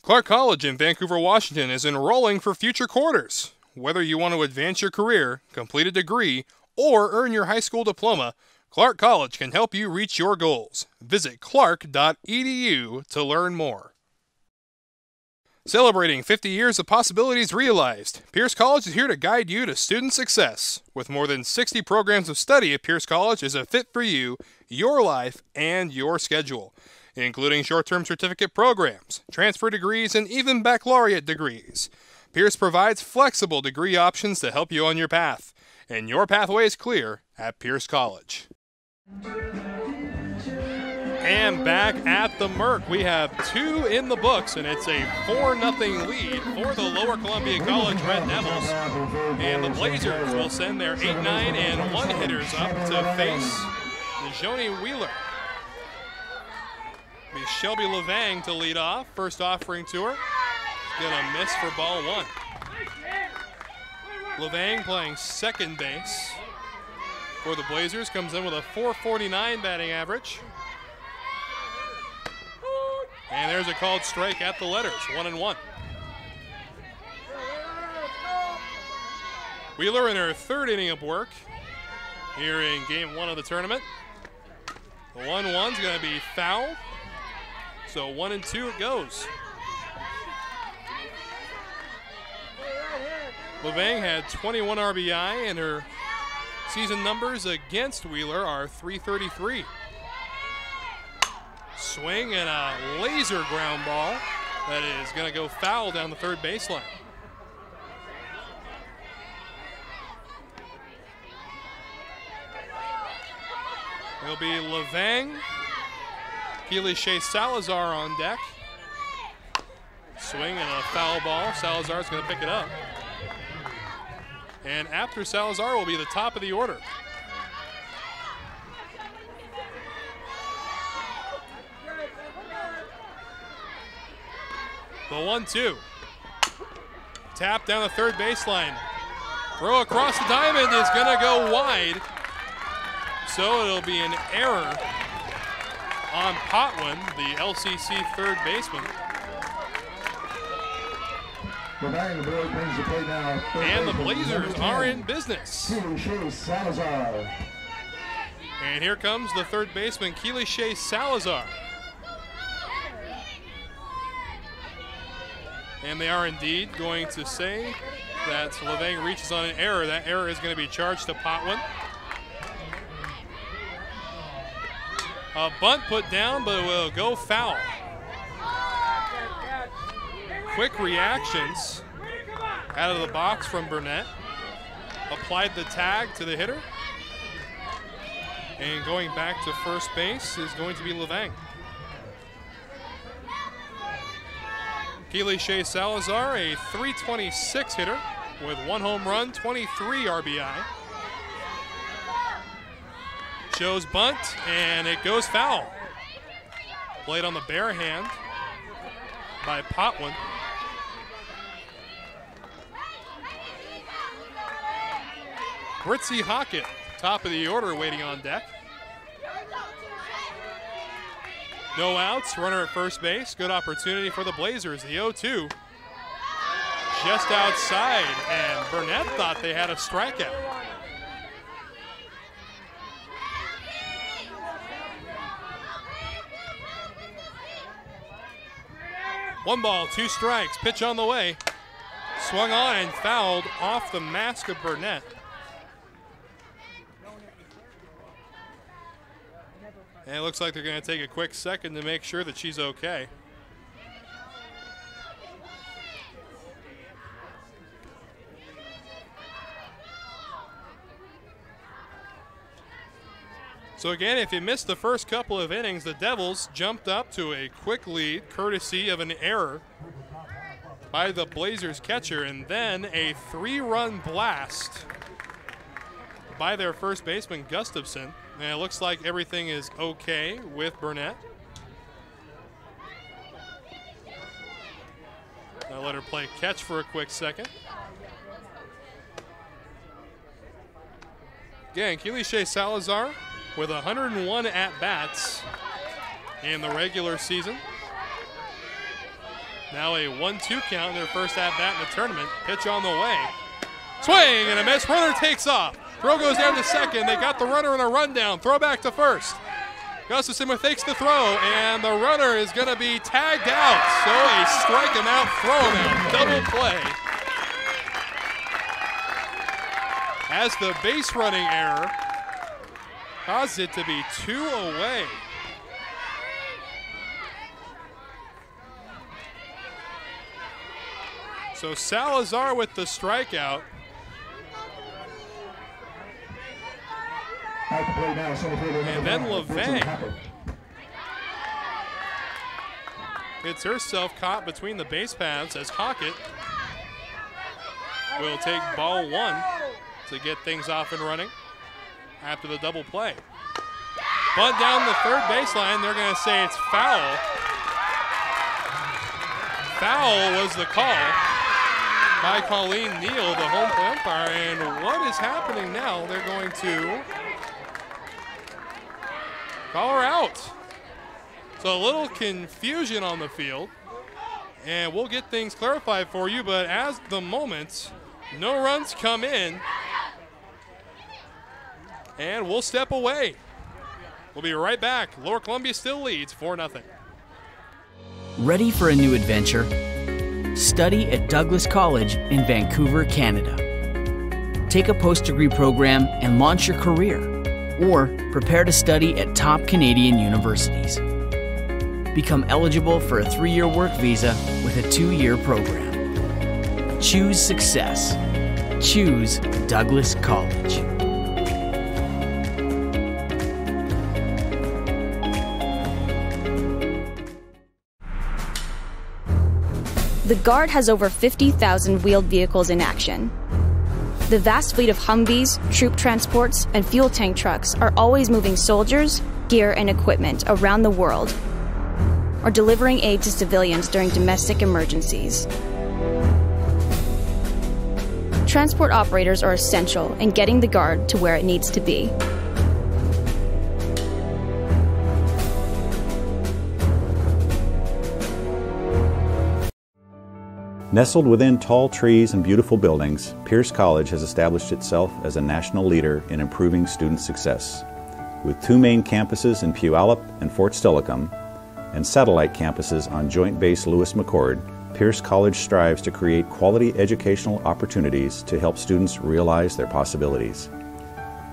Clark College in Vancouver, Washington is enrolling for future quarters. Whether you want to advance your career, complete a degree, or earn your high school diploma, Clark College can help you reach your goals. Visit clark.edu to learn more. Celebrating 50 years of possibilities realized, Pierce College is here to guide you to student success. With more than 60 programs of study at Pierce College is a fit for you, your life, and your schedule, including short-term certificate programs, transfer degrees, and even baccalaureate degrees. Pierce provides flexible degree options to help you on your path, and your pathway is clear at Pierce College. And back at the Merc, we have 2 in the books, and it's a 4-0 lead for the Lower Columbia College Red Devils. And the Blazers will send their 8-9-1 hitters up to face Joni Wheeler. Be Shelby Levang to lead off. First offering to her. Gonna miss for ball 1. Levang playing second base for the Blazers, comes in with a .449 batting average. And there's a called strike at the letters, 1-1. Wheeler in her third inning of work here in game 1 of the tournament. The 1-1's going to be foul. So 1-2 it goes. Levang had 21 RBI, and her season numbers against Wheeler are .333. Swing and a laser ground ball that is going to go foul down the third baseline. It'll be Levang, Keely Shea Salazar on deck. Swing and a foul ball. Salazar's going to pick it up. And after Salazar will be the top of the order. The 1-2. Tap down the third baseline. Throw across the diamond is going to go wide. So it'll be an error on Potwin, the LCC third baseman. And the Blazers are in business. And here comes the third baseman, Keely Shea Salazar. And they are indeed going to say that Levang reaches on an error. That error is going to be charged to Potwin. A bunt put down, but it will go foul. Quick reactions out of the box from Burnett. Applied the tag to the hitter. And going back to first base is going to be Levang. Keely Shea Salazar, a .326 hitter with 1 home run, 23 RBI. Shows bunt, and it goes foul. Played on the bare hand by Potwin. Britzy Hockett, top of the order, waiting on deck. No outs, runner at first base. Good opportunity for the Blazers. The 0-2 just outside, and Burnett thought they had a strikeout. One ball, 2 strikes, pitch on the way. Swung on and fouled off the mask of Burnett. And it looks like they're going to take a quick second to make sure that she's okay. So again, if you missed the first couple of innings, the Devils jumped up to a quick lead courtesy of an error by the Blazers catcher, and then a 3-run blast by their first baseman, Gustafson. And it looks like everything is okay with Burnett. I'll let her play catch for a quick second. Again, Keely Shea Salazar with 101 at-bats in the regular season. Now a 1-2 count in their first at-bat in the tournament. Pitch on the way. Swing and a miss. Runner takes off. Throw goes down to second. They got the runner in a rundown. Throw back to first. Gustafson takes the throw, and the runner is going to be tagged out. So a strike him out, throw him out. Double play. As the base running error caused it to be 2 away. So Salazar with the strikeout. And then Levang gets herself caught between the base paths as Hockett will take ball 1 to get things off and running after the double play. Bunt down the third baseline. They're going to say it's foul. Foul was the call. by Colleen Neal, the home plate umpire. And what is happening now? They're going to call her out. So a little confusion on the field. And we'll get things clarified for you, but as the moment, no runs come in. And we'll step away. We'll be right back. Lower Columbia still leads 4-0. Ready for a new adventure? Study at Douglas College in Vancouver, Canada. Take a post-degree program and launch your career, or prepare to study at top Canadian universities. Become eligible for a 3-year work visa with a 2-year program. Choose success. Choose Douglas College. The Guard has over 50,000 wheeled vehicles in action. The vast fleet of Humvees, troop transports, and fuel tank trucks are always moving soldiers, gear, and equipment around the world, or delivering aid to civilians during domestic emergencies. Transport operators are essential in getting the Guard to where it needs to be. Nestled within tall trees and beautiful buildings, Pierce College has established itself as a national leader in improving student success. With 2 main campuses in Puyallup and Fort Steilacoom, and satellite campuses on Joint Base Lewis-McChord, Pierce College strives to create quality educational opportunities to help students realize their possibilities.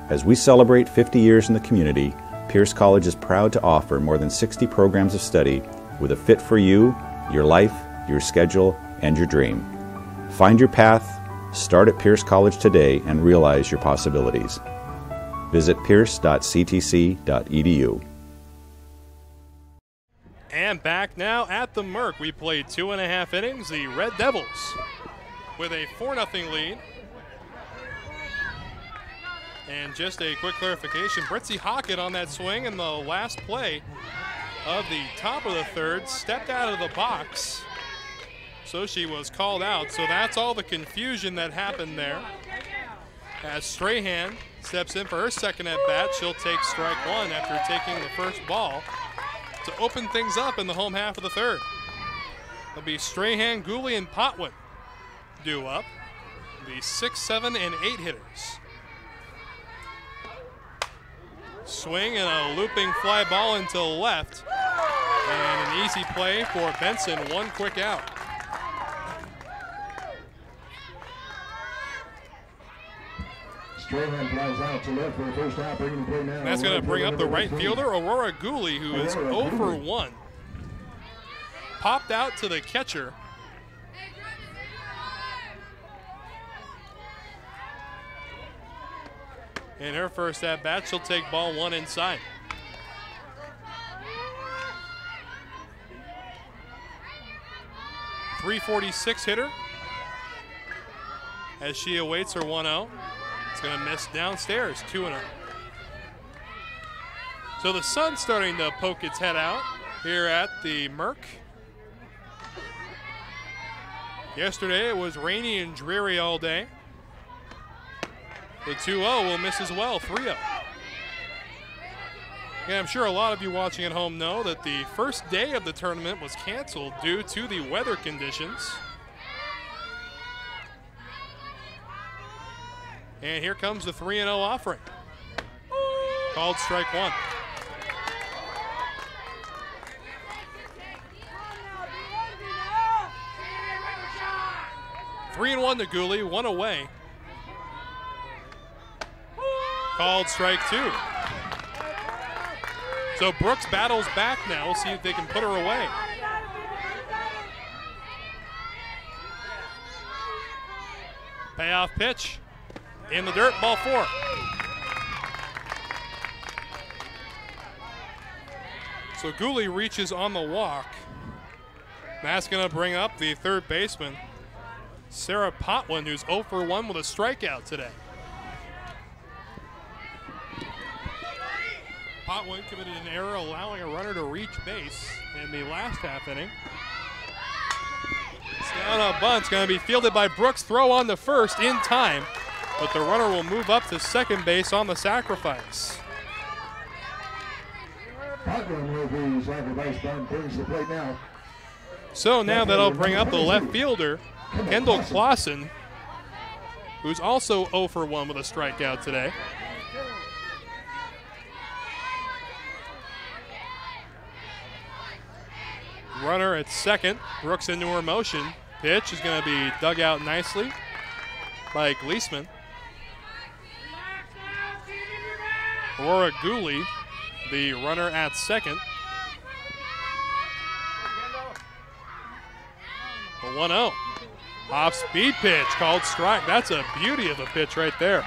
As we celebrate 50 years in the community, Pierce College is proud to offer more than 60 programs of study with a fit for you, your life, your schedule, and your dream. Find your path, start at Pierce College today, and realize your possibilities. Visit pierce.ctc.edu. And back now at the Merc. We played 2.5 innings. The Red Devils with a 4-0 lead. And just a quick clarification, Britzy Hockett on that swing in the last play of the top of the third stepped out of the box. So she was called out. So that's all the confusion that happened there. As Strahan steps in for her second at bat, she'll take strike 1 after taking the first ball to open things up in the home half of the third. It'll be Strahan, Gooley, and Potwin due up, the 6, 7, and 8 hitters. Swing and a looping fly ball into left. And an easy play for Benson, 1 quick out. Strahan flies out to left for the first out, bringing the play now. That's going to bring up the right fielder, Aurora Gooley, who is 0 for 1. Popped out to the catcher. In her first at bat, she'll take ball 1 inside. .346 hitter as she awaits her 1-0. It's going to miss downstairs, 2-0. So the sun's starting to poke its head out here at the Merc. Yesterday it was rainy and dreary all day. The 2-0 will miss as well, 3-0. And I'm sure a lot of you watching at home know that the first day of the tournament was canceled due to the weather conditions. And here comes the 3-0 offering. Called strike 1. Three and 1 to Gooley, 1 away. Called strike 2. So Brooks battles back now. We'll see if they can put her away. Payoff pitch. In the dirt, ball 4. So Gooley reaches on the walk. That's going to bring up the third baseman, Sarah Potwin, who's 0 for 1 with a strikeout today. Potwin committed an error allowing a runner to reach base in the last half inning. Down a bunt's going to be fielded by Brooks. Throw on to first in time, but the runner will move up to second base on the sacrifice. So now that'll bring up the left fielder, Kendall Clausen, who's also 0 for 1 with a strikeout today. Runner at second. Brooks into her motion. Pitch is going to be dug out nicely by Gleesman. Aurora Gooley, the runner at second. A 1-0. Off-speed pitch called strike. That's a beauty of a pitch right there.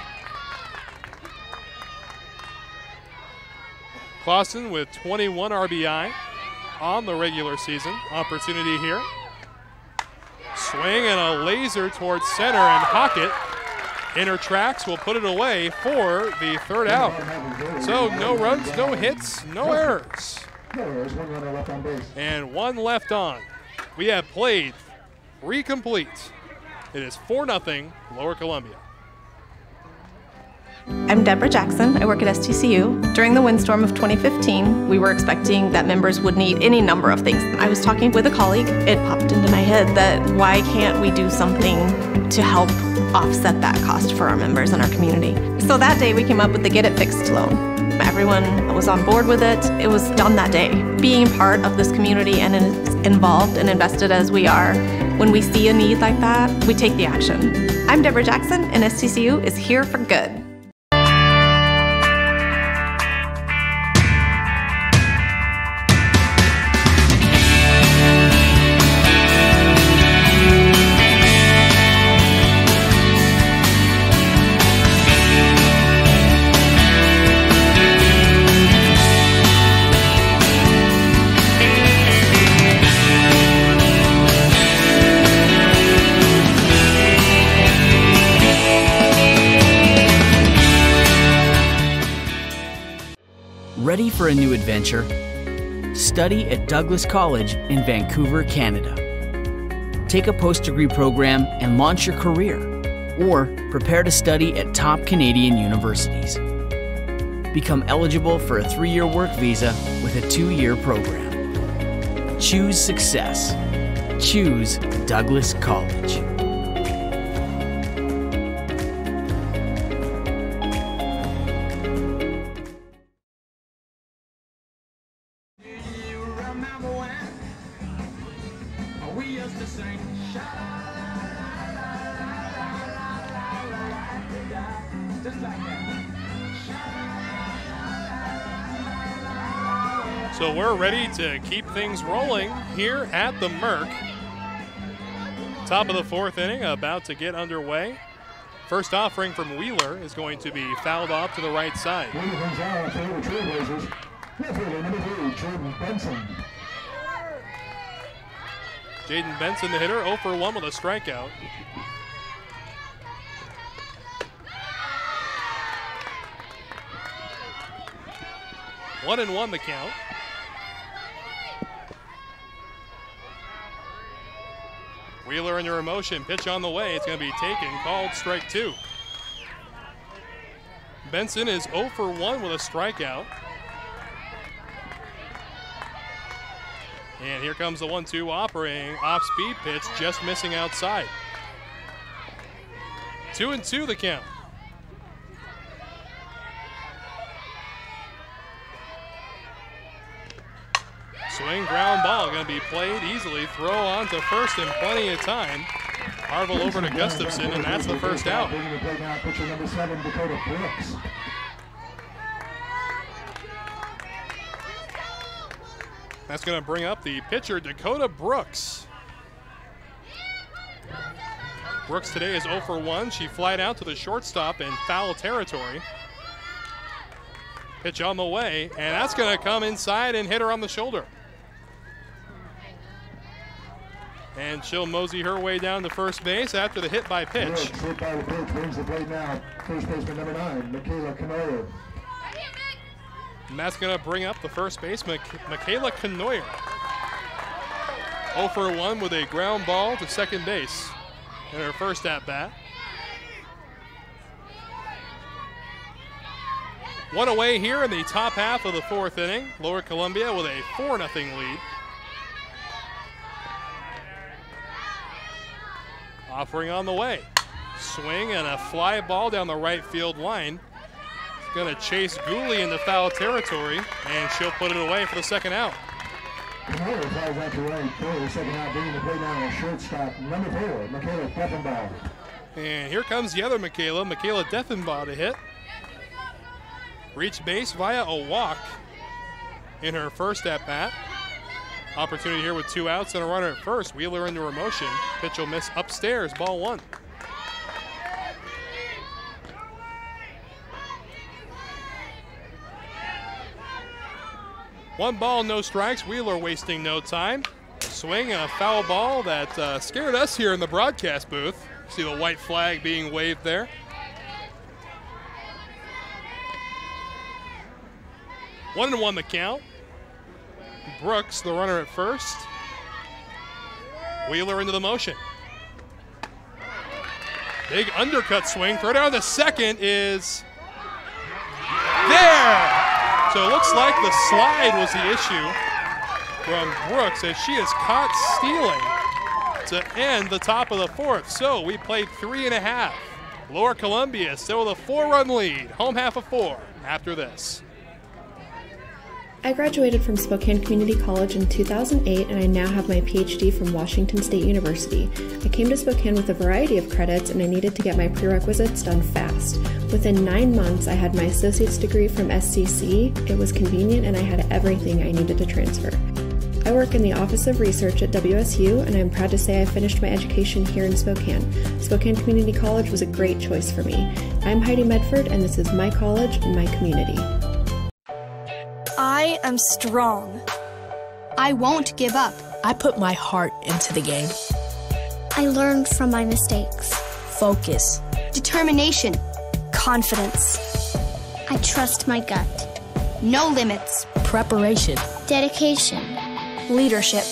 Clausen with 21 RBI on the regular season. Opportunity here. Swing and a laser towards center, and Hockett in her tracks will put it away for the third out. So no runs, no hits, no errors. And one left on. We have played 3 complete. It is 4-0 Lower Columbia. I'm Deborah Jackson. I work at STCU. During the windstorm of 2015, we were expecting that members would need any number of things. I was talking with a colleague. It popped into my head that why can't we do something to help offset that cost for our members and our community? So that day we came up with the Get It Fixed loan. Everyone was on board with it. It was done that day. Being part of this community and involved and invested as we are, when we see a need like that, we take the action. I'm Deborah Jackson, and STCU is here for good. Ready for a new adventure? Study at Douglas College in Vancouver, Canada. Take a post-degree program and launch your career, or prepare to study at top Canadian universities. Become eligible for a 3-year work visa with a 2-year program. Choose success. Choose Douglas College. So we're ready to keep things rolling here at the Merc. Top of the 4th inning, about to get underway. First offering from Wheeler is going to be fouled off to the right side. Jaden Benson, the hitter, 0 for 1 with a strikeout. One and 1 the count. Wheeler in your motion, pitch on the way. It's going to be taken, called strike 2. Benson is 0 for 1 with a strikeout. And here comes the 1-2 offering. Off-speed pitch, just missing outside. 2-2 the count. Swing, ground ball, going to be played easily. Throw on to first in plenty of time. Harville over to Gustafson, and that's the first out. That's going to bring up the pitcher, Dakota Brooks. Brooks today is 0 for 1. She flied out to the shortstop in foul territory. Pitch on the way, and that's going to come inside and hit her on the shoulder. And she'll mosey her way down to first base after the hit by pitch. Hit by the pitch brings the plate now. First baseman number 9, Michaela Canoyer. And that's going to bring up the first baseman, Michaela Canoyer. 0 for 1 with a ground ball to second base in her first at-bat. One away here in the top half of the fourth inning. Lower Columbia with a 4-0 lead. Offering on the way. Swing and a fly ball down the right field line. Going to chase Gooley into foul territory, and she'll put it away for the second out. Another flies out to right for the second out, bringing the play down on shortstop, number 4, Michaela Deffenbaugh. And here comes the other Michaela Deffenbaugh to hit. Reached base via a walk in her first at-bat. Opportunity here with 2 outs and a runner at first. Wheeler into her motion. Pitch will miss upstairs, ball 1. One ball, no strikes. Wheeler wasting no time. Swing and a foul ball that scared us here in the broadcast booth. See the white flag being waved there. One and one the count. Brooks, the runner at first. Wheeler into the motion. Big undercut swing. Throw down the second is there. So it looks like the slide was the issue from Brooks as she is caught stealing to end the top of the fourth. So we played 3.5. Lower Columbia still with a 4-run lead. Home half of 4 after this. I graduated from Spokane Community College in 2008, and I now have my PhD from Washington State University. I came to Spokane with a variety of credits, and I needed to get my prerequisites done fast. Within 9 months, I had my associate's degree from SCC. It was convenient, and I had everything I needed to transfer. I work in the Office of Research at WSU, and I'm proud to say I finished my education here in Spokane. Spokane Community College was a great choice for me. I'm Heidi Medford, and this is my college and my community. I am strong. I won't give up. I put my heart into the game. I learned from my mistakes. Focus. Determination. Confidence. I trust my gut. No limits. Preparation. Dedication. Leadership.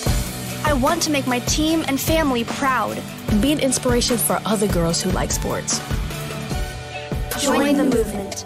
I want to make my team and family proud. Be an inspiration for other girls who like sports. Join the movement.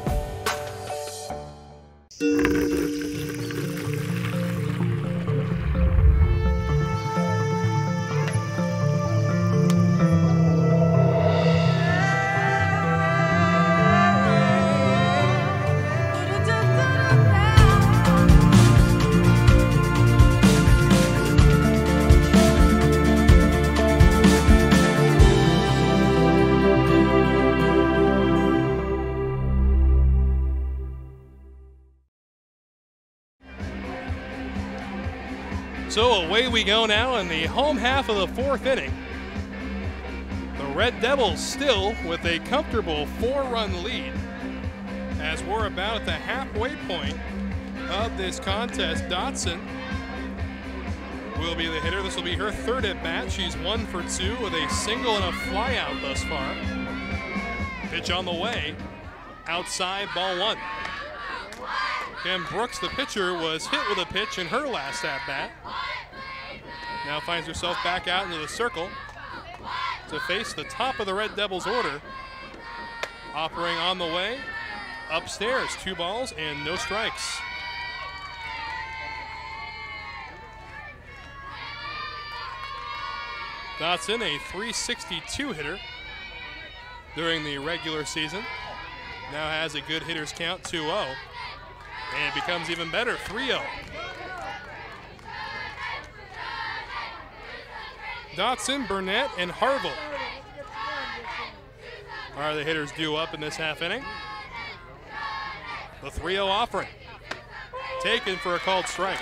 So away we go now in the home half of the fourth inning. The Red Devils still with a comfortable 4-run lead as we're about at the halfway point of this contest. Dotson will be the hitter. This will be her third at bat. She's 1 for 2 with a single and a fly out thus far. Pitch on the way, outside, ball 1. Ken Brooks, the pitcher, was hit with a pitch in her last at-bat. Now finds herself back out into the circle to face the top of the Red Devils order. Offering on the way, upstairs, 2 balls and no strikes. Dotson, a .362 hitter during the regular season. Now has a good hitter's count, 2-0. And it becomes even better, 3-0. Dotson, Burnett, and Harville are the hitters due up in this half inning. The 3-0 offering. Taken for a called strike.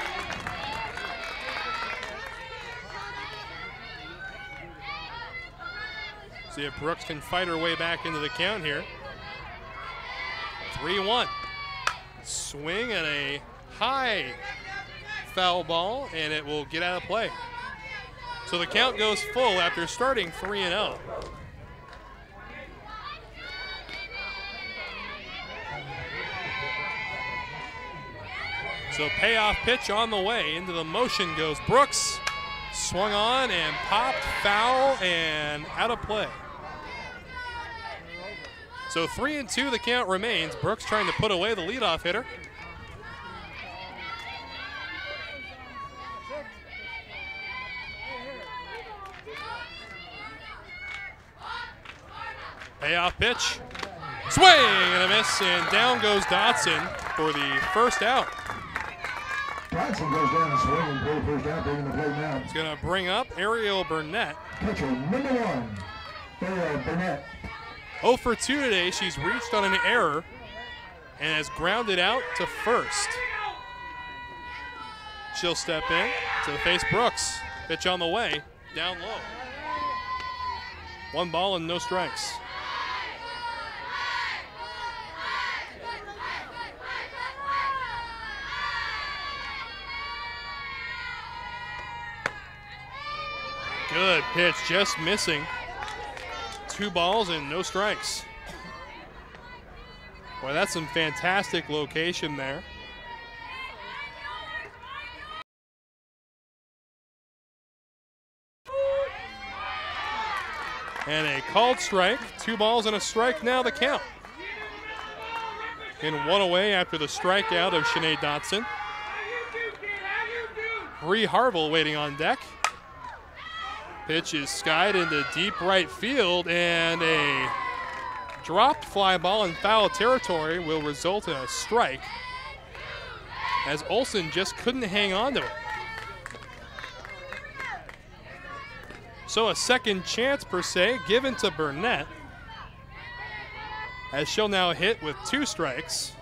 See if Brooks can fight her way back into the count here. 3-1. Swing and a high foul ball, and it will get out of play. So the count goes full after starting 3-0. So payoff pitch on the way. Into the motion goes Brooks, Swung on and popped, foul, and out of play. So 3-2 the count remains. Brooks trying to put away the leadoff hitter. Payoff pitch. Swing and a miss, and down goes Dotson for the first out. Dotson goes down and swinging for the first out, bringing the plate now. He's going to bring up Ariel Burnett. Catcher number 1, Ariel Burnett. 0 for 2 today. She's reached on an error and has grounded out to first. She'll step in to face Brooks. Pitch on the way, down low. 1 ball and no strikes. Good pitch, just missing. 2 balls and no strikes. Boy, that's some fantastic location there. And a called strike. 2 balls and a strike now the count. In 1 away after the strikeout of Shanae Dotson. Bree Harville waiting on deck. Pitch is skied into deep right field, and a dropped fly ball in foul territory will result in a strike, as Olsen just couldn't hang on to it. So a second chance per se given to Burnett, as she'll now hit with 2 strikes.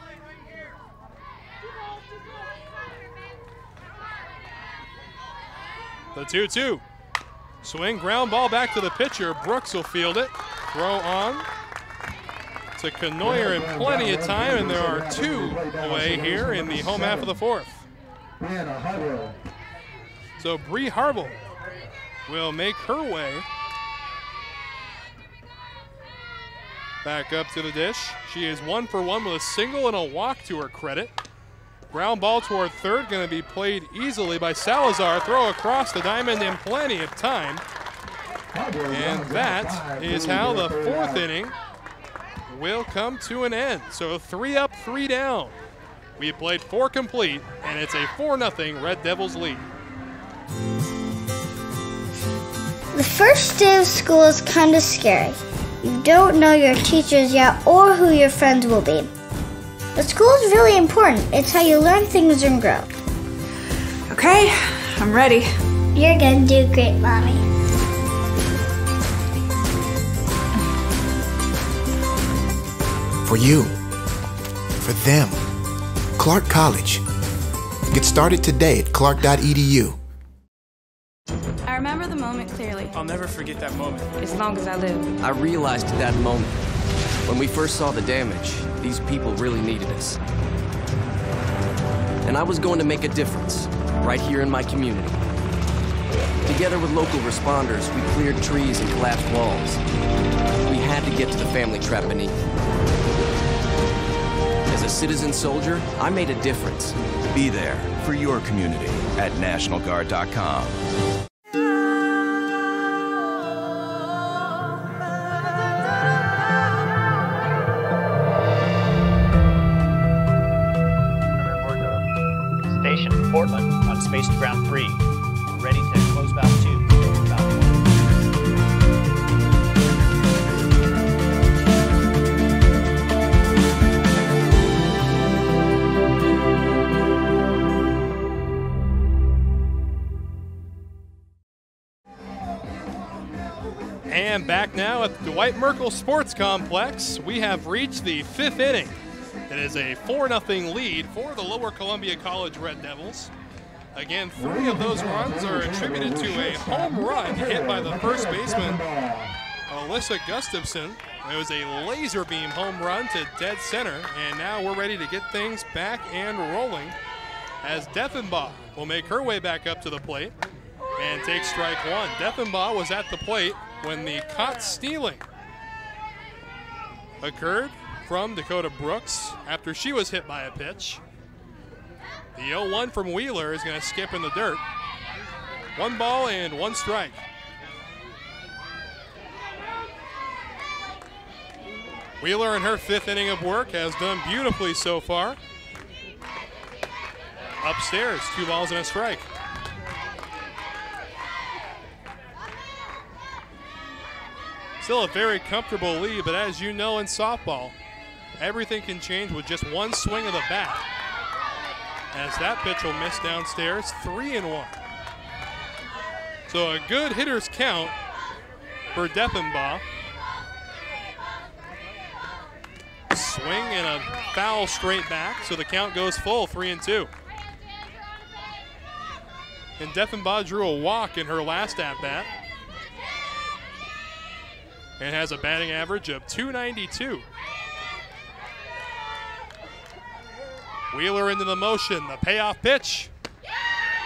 The 2-2. Swing, ground ball back to the pitcher. Brooks will field it. Throw on to Canoyer in plenty of time, and there are 2 away here in the home half of the 4th. So Bree Harville will make her way back up to the dish. She is 1 for 1 with a single and a walk to her credit. Ground ball toward third, going to be played easily by Salazar. Throw across the diamond in plenty of time. And that is how the 4th inning will come to an end. So 3 up, 3 down. We played 4 complete, and it's a 4-0 Red Devils lead. The first day of school is kind of scary. You don't know your teachers yet or who your friends will be. But school is really important. It's how you learn things and grow. Okay, I'm ready. You're gonna do great, Mommy. For you. For them. Clark College. Get started today at clark.edu. I remember the moment clearly. I'll never forget that moment. As long as I live. I realized at that moment, when we first saw the damage, these people really needed us. And I was going to make a difference, right here in my community. Together with local responders, we cleared trees and collapsed walls. We had to get to the family trapped beneath. As a citizen soldier, I made a difference. Be there for your community at NationalGuard.com. Portland on space to ground 3. We're ready to close valve 2. And back now at the Dwight Merkel Sports Complex, we have reached the 5th inning. It is a 4-0 lead for the Lower Columbia College Red Devils. Again, 3 of those runs are attributed to a home run hit by the first baseman, Alyssa Gustafson. It was a laser beam home run to dead center, and now we're ready to get things back and rolling as Deffenbaugh will make her way back up to the plate and take strike 1. Deffenbaugh was at the plate when the caught stealing occurred from Dakota Brooks after she was hit by a pitch. The 0-1 from Wheeler is going to skip in the dirt. 1 ball and 1 strike. Wheeler in her 5th inning of work has done beautifully so far. Upstairs, 2 balls and a strike. Still a very comfortable lead, but as you know in softball, everything can change with just 1 swing of the bat. As that pitch will miss downstairs, 3-1. So a good hitter's count for Deffenbaugh. Swing and a foul straight back, so the count goes full, 3-2. And Deffenbaugh drew a walk in her last at-bat and has a batting average of .292. Wheeler into the motion, the payoff pitch.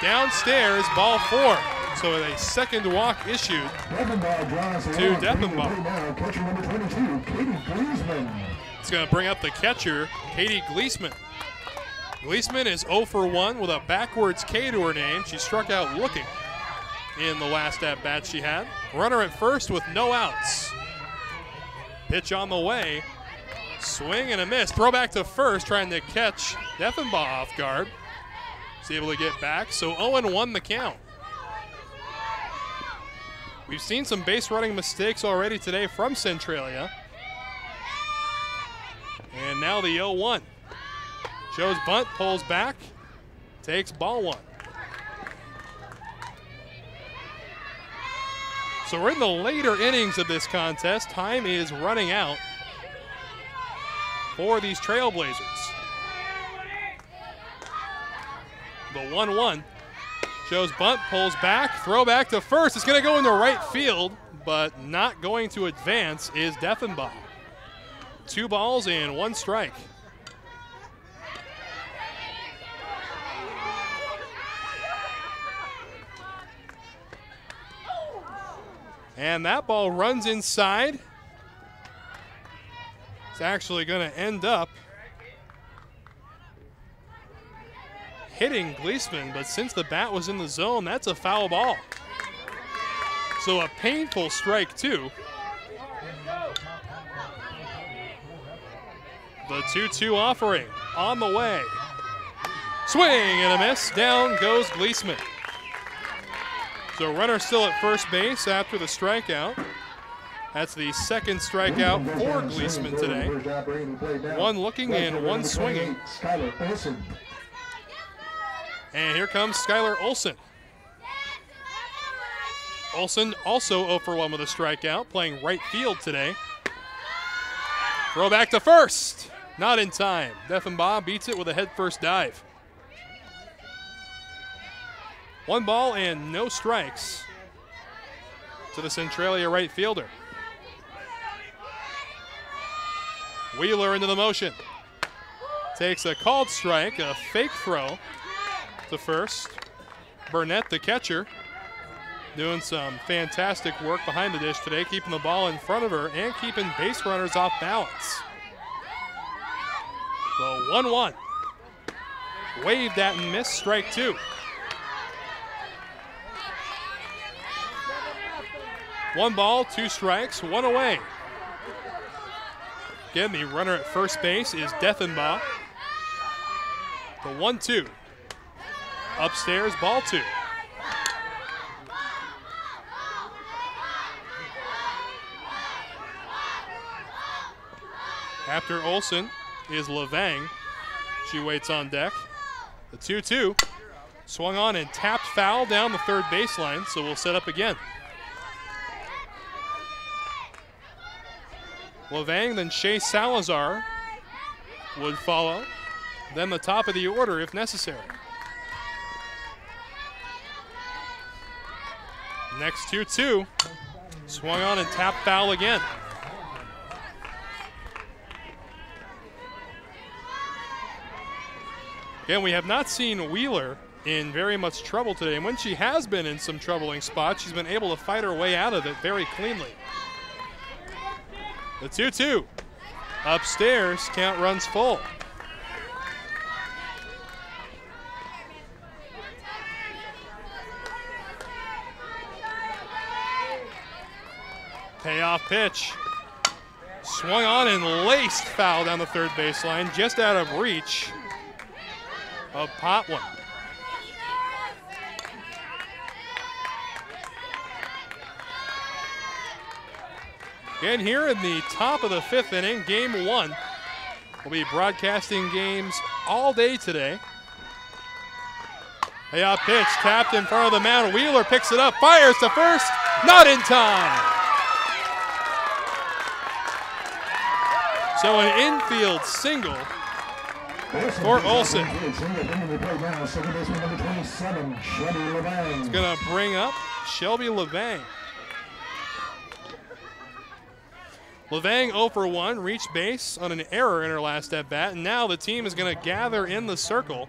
Downstairs, ball 4. So a second walk issued to Deffenbaugh. Catcher number 22, Katie Gleasman. It's going to bring up the catcher, Katie Gleasman. Gleasman is 0 for 1 with a backwards K to her name. She struck out looking in the last at-bat she had. Runner at first with no outs. Pitch on the way. Swing and a miss. Throw back to first, trying to catch Deffenbaugh off guard. She's able to get back, so 0-1 the count. We've seen some base running mistakes already today from Centralia. And now the 0-1. Joe's bunt, pulls back, takes ball 1. So we're in the later innings of this contest. Time is running out for these Trailblazers. The 1-1. Joe's bunt, pulls back, throw back to first. It's going to go into right field, but not going to advance is Deffenbaugh. 2 balls and 1 strike. And that ball runs inside. It's actually going to end up hitting Gleasman, but since the bat was in the zone, that's a foul ball. So a painful strike 2. The 2-2 offering on the way. Swing and a miss. Down goes Gleasman. So runner still at first base after the strikeout. That's the second strikeout for Gleasman today. 1 looking and 1 swinging. And here comes Skylar Olson. Olson also 0 for 1 with a strikeout, playing right field today. Throw back to first. Not in time. Deffenbaugh beats it with a head-first dive. 1 ball and no strikes to the Centralia right fielder. Wheeler into the motion. Takes a called strike, a fake throw to first. Burnett, the catcher, doing some fantastic work behind the dish today, keeping the ball in front of her and keeping base runners off balance. The 1-1. Waved at and missed, strike 2. 1 ball, 2 strikes, 1 away. Again, the runner at first base is Deffenbaugh. The 1-2. Upstairs, ball 2. After Olson is Levang. She waits on deck. The 2-2. Swung on and tapped foul down the third baseline, so we'll set up again. Levang, then Shea Salazar would follow. Then the top of the order if necessary. Next 2-2. Swung on and tapped foul again. Again, we have not seen Wheeler in very much trouble today. And when she has been in some troubling spots, she's been able to fight her way out of it very cleanly. The 2-2. Upstairs, count runs full. Payoff pitch. Swung on and laced foul down the third baseline, just out of reach of Potwin. And here in the top of the 5th inning, game 1. We'll be broadcasting games all day today. Payoff pitch tapped in front of the mound. Wheeler picks it up, fires to first, not in time. So an infield single for Olsen. It's going to bring up Shelby Levang. Levang 0 for 1, reached base on an error in her last at-bat, and now the team is going to gather in the circle.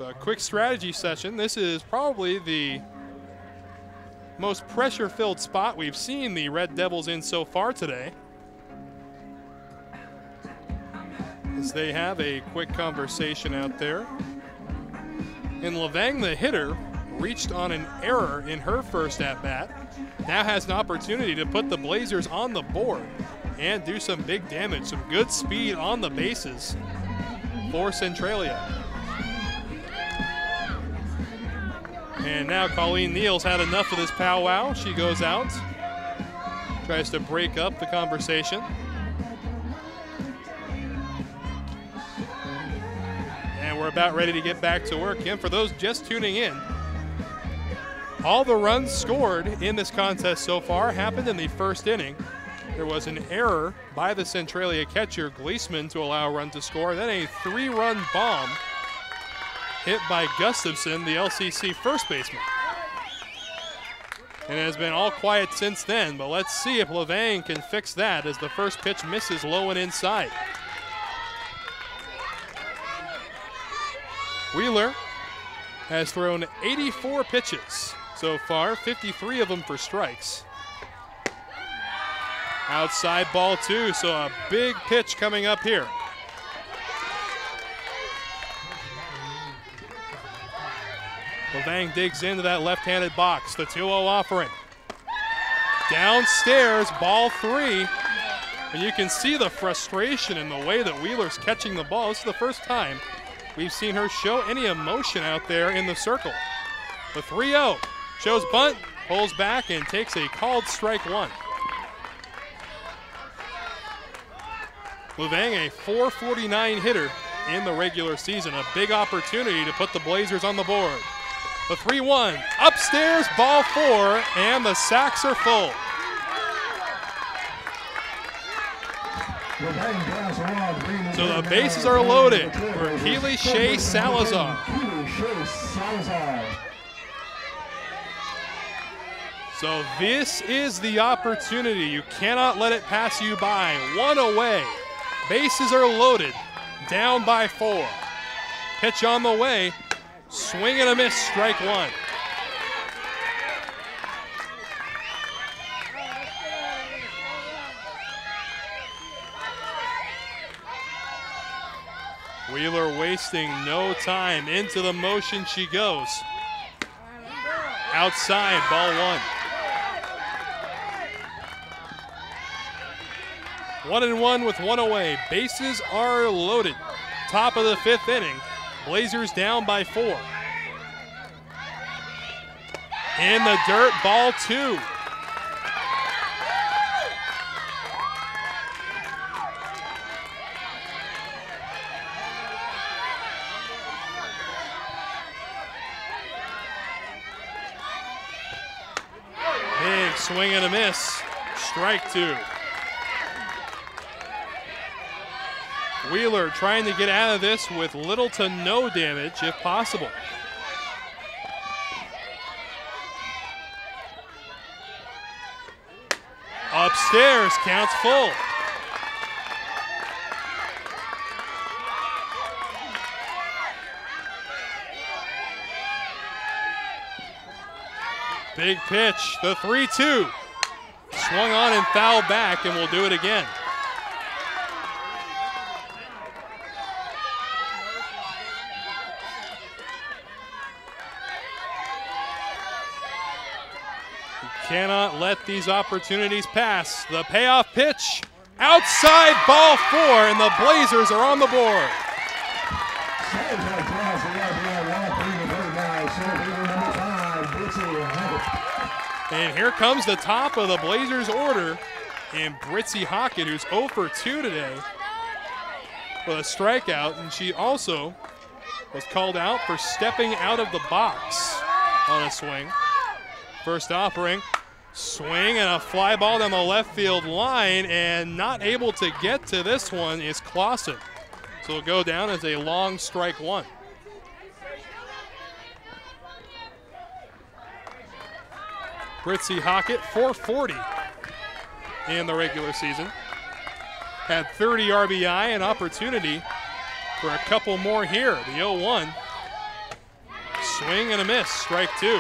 A quick strategy session. This is probably the most pressure-filled spot we've seen the Red Devils in so far today, as they have a quick conversation out there. And Levang, the hitter, reached on an error in her first at-bat. Now has an opportunity to put the Blazers on the board and do some big damage, some good speed on the bases for Centralia. And now Colleen Neal's had enough of this powwow. She goes out, tries to break up the conversation. And we're about ready to get back to work. And for those just tuning in, all the runs scored in this contest so far happened in the first inning. There was an error by the Centralia catcher, Gleesman, to allow a run to score. Then a 3-run bomb hit by Gustafson, the LCC first baseman. And it has been all quiet since then, but let's see if Levang can fix that as the first pitch misses low and inside. Wheeler has thrown 84 pitches so far, 53 of them for strikes. Outside ball 2, so a big pitch coming up here. Levang digs into that left-handed box, the 2-0 offering. Downstairs, ball 3. And you can see the frustration in the way that Wheeler's catching the ball. This is the first time we've seen her show any emotion out there in the circle. The 3-0. Shows bunt, pulls back, and takes a called strike 1. Levang, a .449 hitter in the regular season. A big opportunity to put the Blazers on the board. The 3-1, upstairs, ball 4, and the sacks are full. So the bases are loaded for Keely Shea Salazar. So this is the opportunity. You cannot let it pass you by. 1 away. Bases are loaded. Down by 4. Pitch on the way. Swing and a miss, strike 1. Wheeler wasting no time. Into the motion she goes. Outside, ball 1. 1-1 with 1 away. Bases are loaded. Top of the 5th inning. Blazers down by 4. In the dirt, ball 2. Big swing and a miss. Strike 2. Wheeler trying to get out of this with little to no damage if possible. Upstairs, counts full. Big pitch, the 3-2. Swung on and fouled back, and we'll do it again. cannot let these opportunities pass. The payoff pitch, outside, ball 4, and the Blazers are on the board. And here comes the top of the Blazers order in Britzy Hockett, who's 0 for 2 today with a strikeout, and she also was called out for stepping out of the box on a swing. First offering, swing and a fly ball down the left field line, and not able to get to this one is Clausen. So it'll go down as a long strike 1. Britzy Hockett, 440 in the regular season. Had 30 RBI, and opportunity for a couple more here. The 0-1. Swing and a miss, strike 2.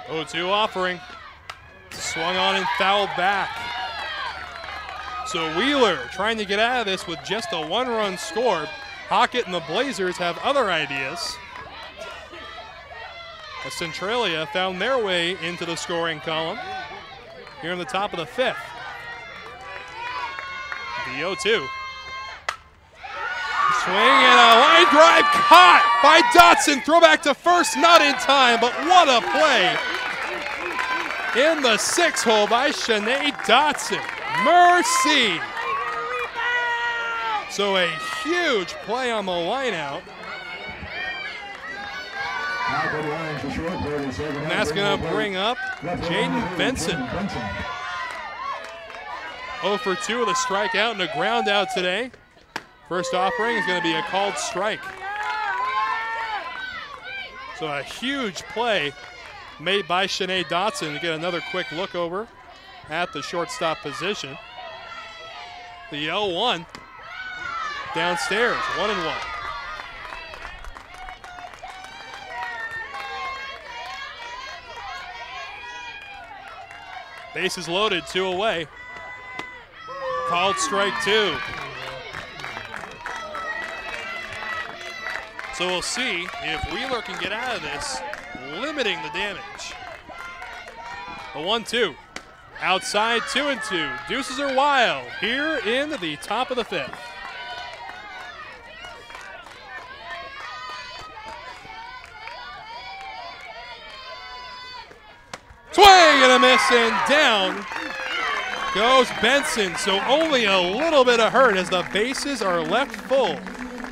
Oh-2 offering. Swung on and fouled back. So Wheeler trying to get out of this with just a 1-run score. Hockett and the Blazers have other ideas. As Centralia found their way into the scoring column here in the top of the 5th. The 0-2. Swing and a line drive caught by Dotson. Throwback to first, not in time, but what a play. In the 6 hole by Shanae Dotson. Mercy. So a huge play on the line out. And that's going to bring up Jaden Benson. 0 for 2 with a strikeout and a ground out today. First offering is going to be a called strike. So a huge play made by Shanae Dotson to get another quick look over at the shortstop position. The 0-1 downstairs, 1-1. Bases loaded, 2 away. Called strike 2. So we'll see if Wheeler can get out of this, limiting the damage. A 1-2. Outside, 2-2. Deuces are wild here in the top of the 5th. Swing and a miss, and down goes Benson. So only a little bit of hurt as the bases are left full.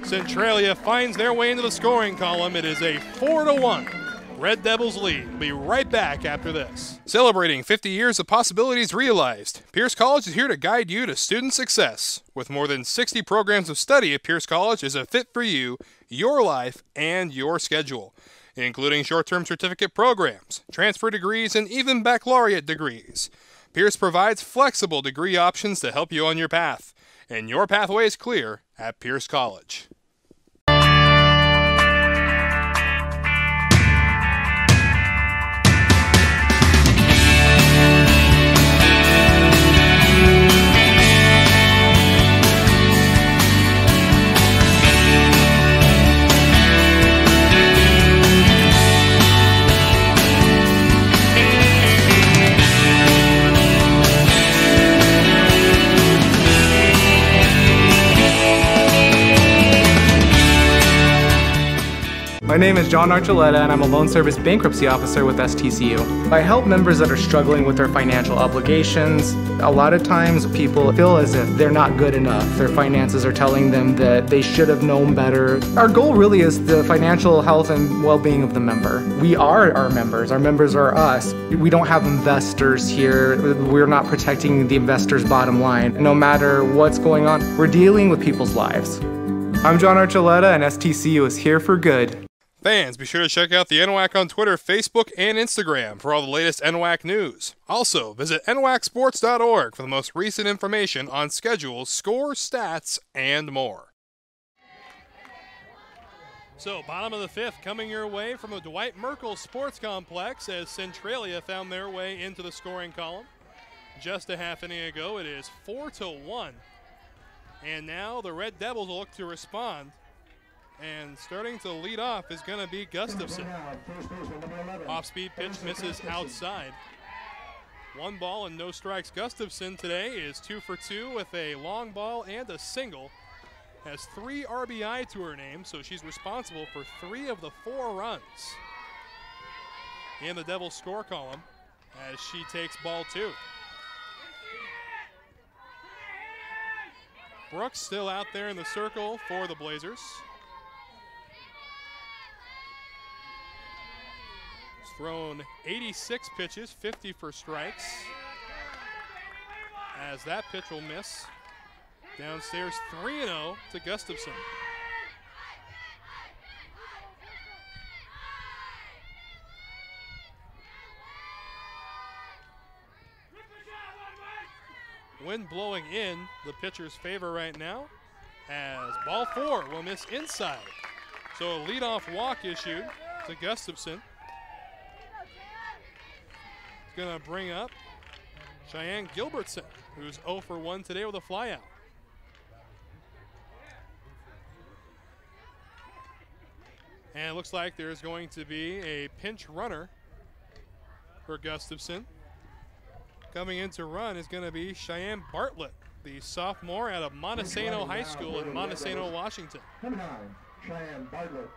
Centralia finds their way into the scoring column. It is a 4-1 Red Devils lead. We'll be right back after this. Celebrating 50 years of possibilities realized, Pierce College is here to guide you to student success. With more than 60 programs of study at Pierce College is a fit for you, your life, and your schedule, including short-term certificate programs, transfer degrees, and even baccalaureate degrees. Pierce provides flexible degree options to help you on your path, and your pathway is clear at Pierce College. My name is John Archuleta, and I'm a loan service bankruptcy officer with STCU. I help members that are struggling with their financial obligations. A lot of times people feel as if they're not good enough. Their finances are telling them that they should have known better. Our goal really is the financial health and well-being of the member. We are our members are us. We don't have investors here. We're not protecting the investor's bottom line. No matter what's going on, we're dealing with people's lives. I'm John Archuleta, and STCU is here for good. Fans, be sure to check out the NWAC on Twitter, Facebook, and Instagram for all the latest NWAC news. Also, visit nwacsports.org for the most recent information on schedules, scores, stats, and more. So, bottom of the 5th coming your way from the Dwight Merkel Sports Complex as Centralia found their way into the scoring column. just a half inning ago. It is 4-1. And now the Red Devils will look to respond. And starting to lead off is going to be Gustafson. Off-speed pitch misses outside. 1 ball and no strikes. Gustafson today is 2 for 2 with a long ball and a single. Has 3 RBI to her name, so she's responsible for 3 of the 4 runs in the Devils score column as she takes ball 2. Brooks still out there in the circle for the Blazers. He's thrown 86 pitches, 50 for strikes. As that pitch will miss. Downstairs 3-0 to Gustafson. Wind blowing in the pitcher's favor right now as ball 4 will miss inside. So a leadoff walk issued to Gustafson. It's going to bring up Cheyenne Gilbertson, who's 0 for 1 today with a flyout. And it looks like there's going to be a pinch runner for Gustafson. Coming in to run is going to be Cheyenne Bartlett, the sophomore out of Montesano High School in Montesano, Washington. Number 9, Cheyenne Bartlett.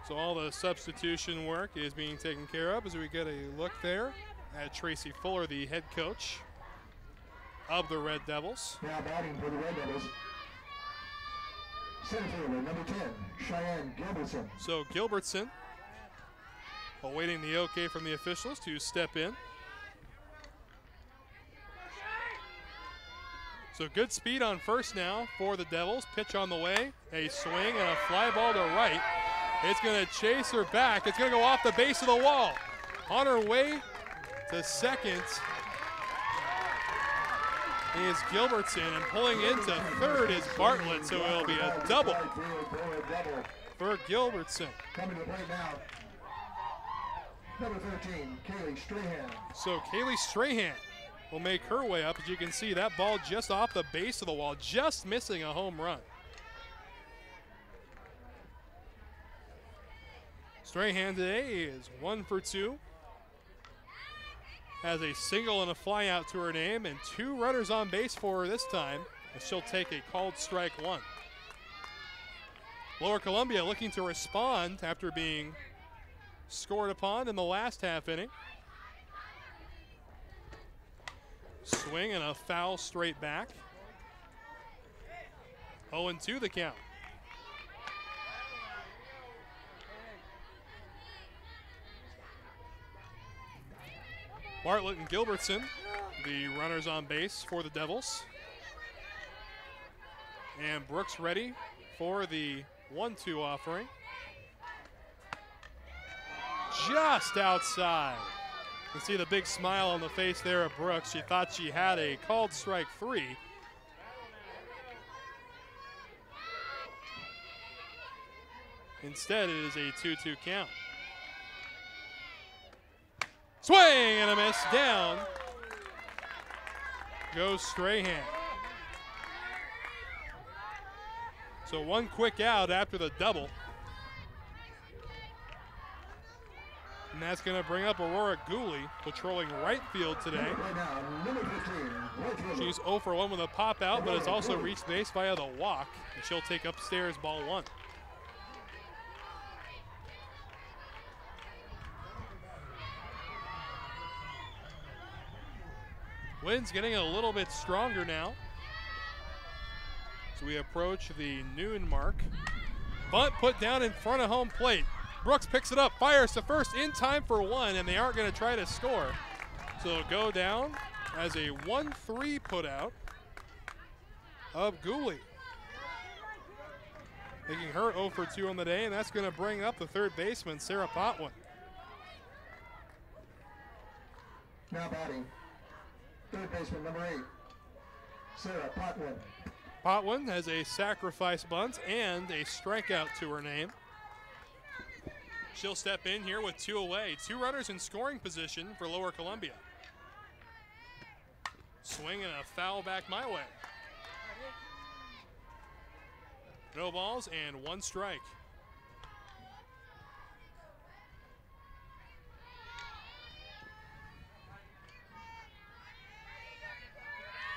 So all the substitution work is being taken care of as we get a look there at Tracy Fuller, the head coach of the Red Devils. Now batting for the Red Devils, center fielder, number 10, Cheyenne Gilbertson. So Gilbertson awaiting the okay from the officials to step in. So good speed on first now for the Devils. Pitch on the way, a swing and a fly ball to right. It's going to chase her back. It's going to go off the base of the wall. On her way to second is Gilbertson, and pulling into third is Bartlett, so it'll be a double for Gilbertson. Coming to the plate now, number 13, Kaylee Strahan. So Kaylee Strahan will make her way up. As you can see, that ball just off the base of the wall, just missing a home run. Strahan today is 1 for 2. Has a single and a fly out to her name and 2 runners on base for her this time, and she'll take a called strike 1. Lower Columbia looking to respond after being scored upon in the last half inning. Swing and a foul straight back. 0-2 the count. Bartlett and Gilbertson, the runners on base for the Devils. And Brooks ready for the 1-2 offering. Just outside. You can see the big smile on the face there of Brooks. She thought she had a called strike 3. Instead, it is a 2-2 count. Swing and a miss. Down goes Strahan. So 1 quick out after the double. And that's going to bring up Aurora Gooley, patrolling right field today. She's 0 for 1 with a pop out, but has also reached base via the walk. And she'll take upstairs ball 1. Wind's getting a little bit stronger now. So we approach the noon mark. Bunt put down in front of home plate. Brooks picks it up, fires to first in time for 1, and they aren't going to try to score. So it'll go down as a 1-3 put out of Gooley. Making her 0 for 2 on the day, and that's going to bring up the third baseman, Sarah Potwin. Now batting, third baseman, number 8, Sarah Potwin. Potwin has a sacrifice bunt and a strikeout to her name. She'll step in here with 2 away. 2 runners in scoring position for Lower Columbia. Swing and a foul back my way. No balls and 1 strike.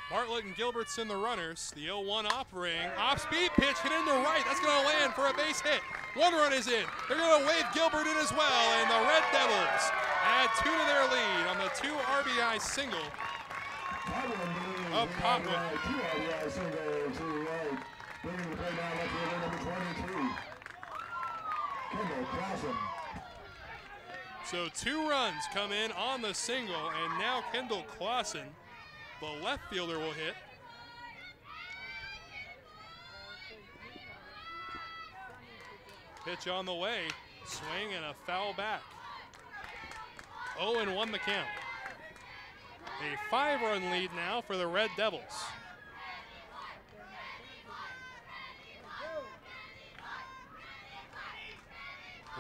Bartlett and Gilbertson the runners. The 0-1 offering. Off-speed pitch hit into right. That's going to land for a base hit. 1 run is in. They're going to wave Gilbert in as well, and the Red Devils add 2 to their lead on the 2 RBI single of Potwin. 2 RBI singles to the right. Bringing the play down left fielder number 22. Kendall Clausen. So 2 runs come in on the single, and now Kendall Clausen, the left fielder, will hit. Pitch on the way, swing and a foul back. 0-1 the count. A 5-run lead now for the Red Devils.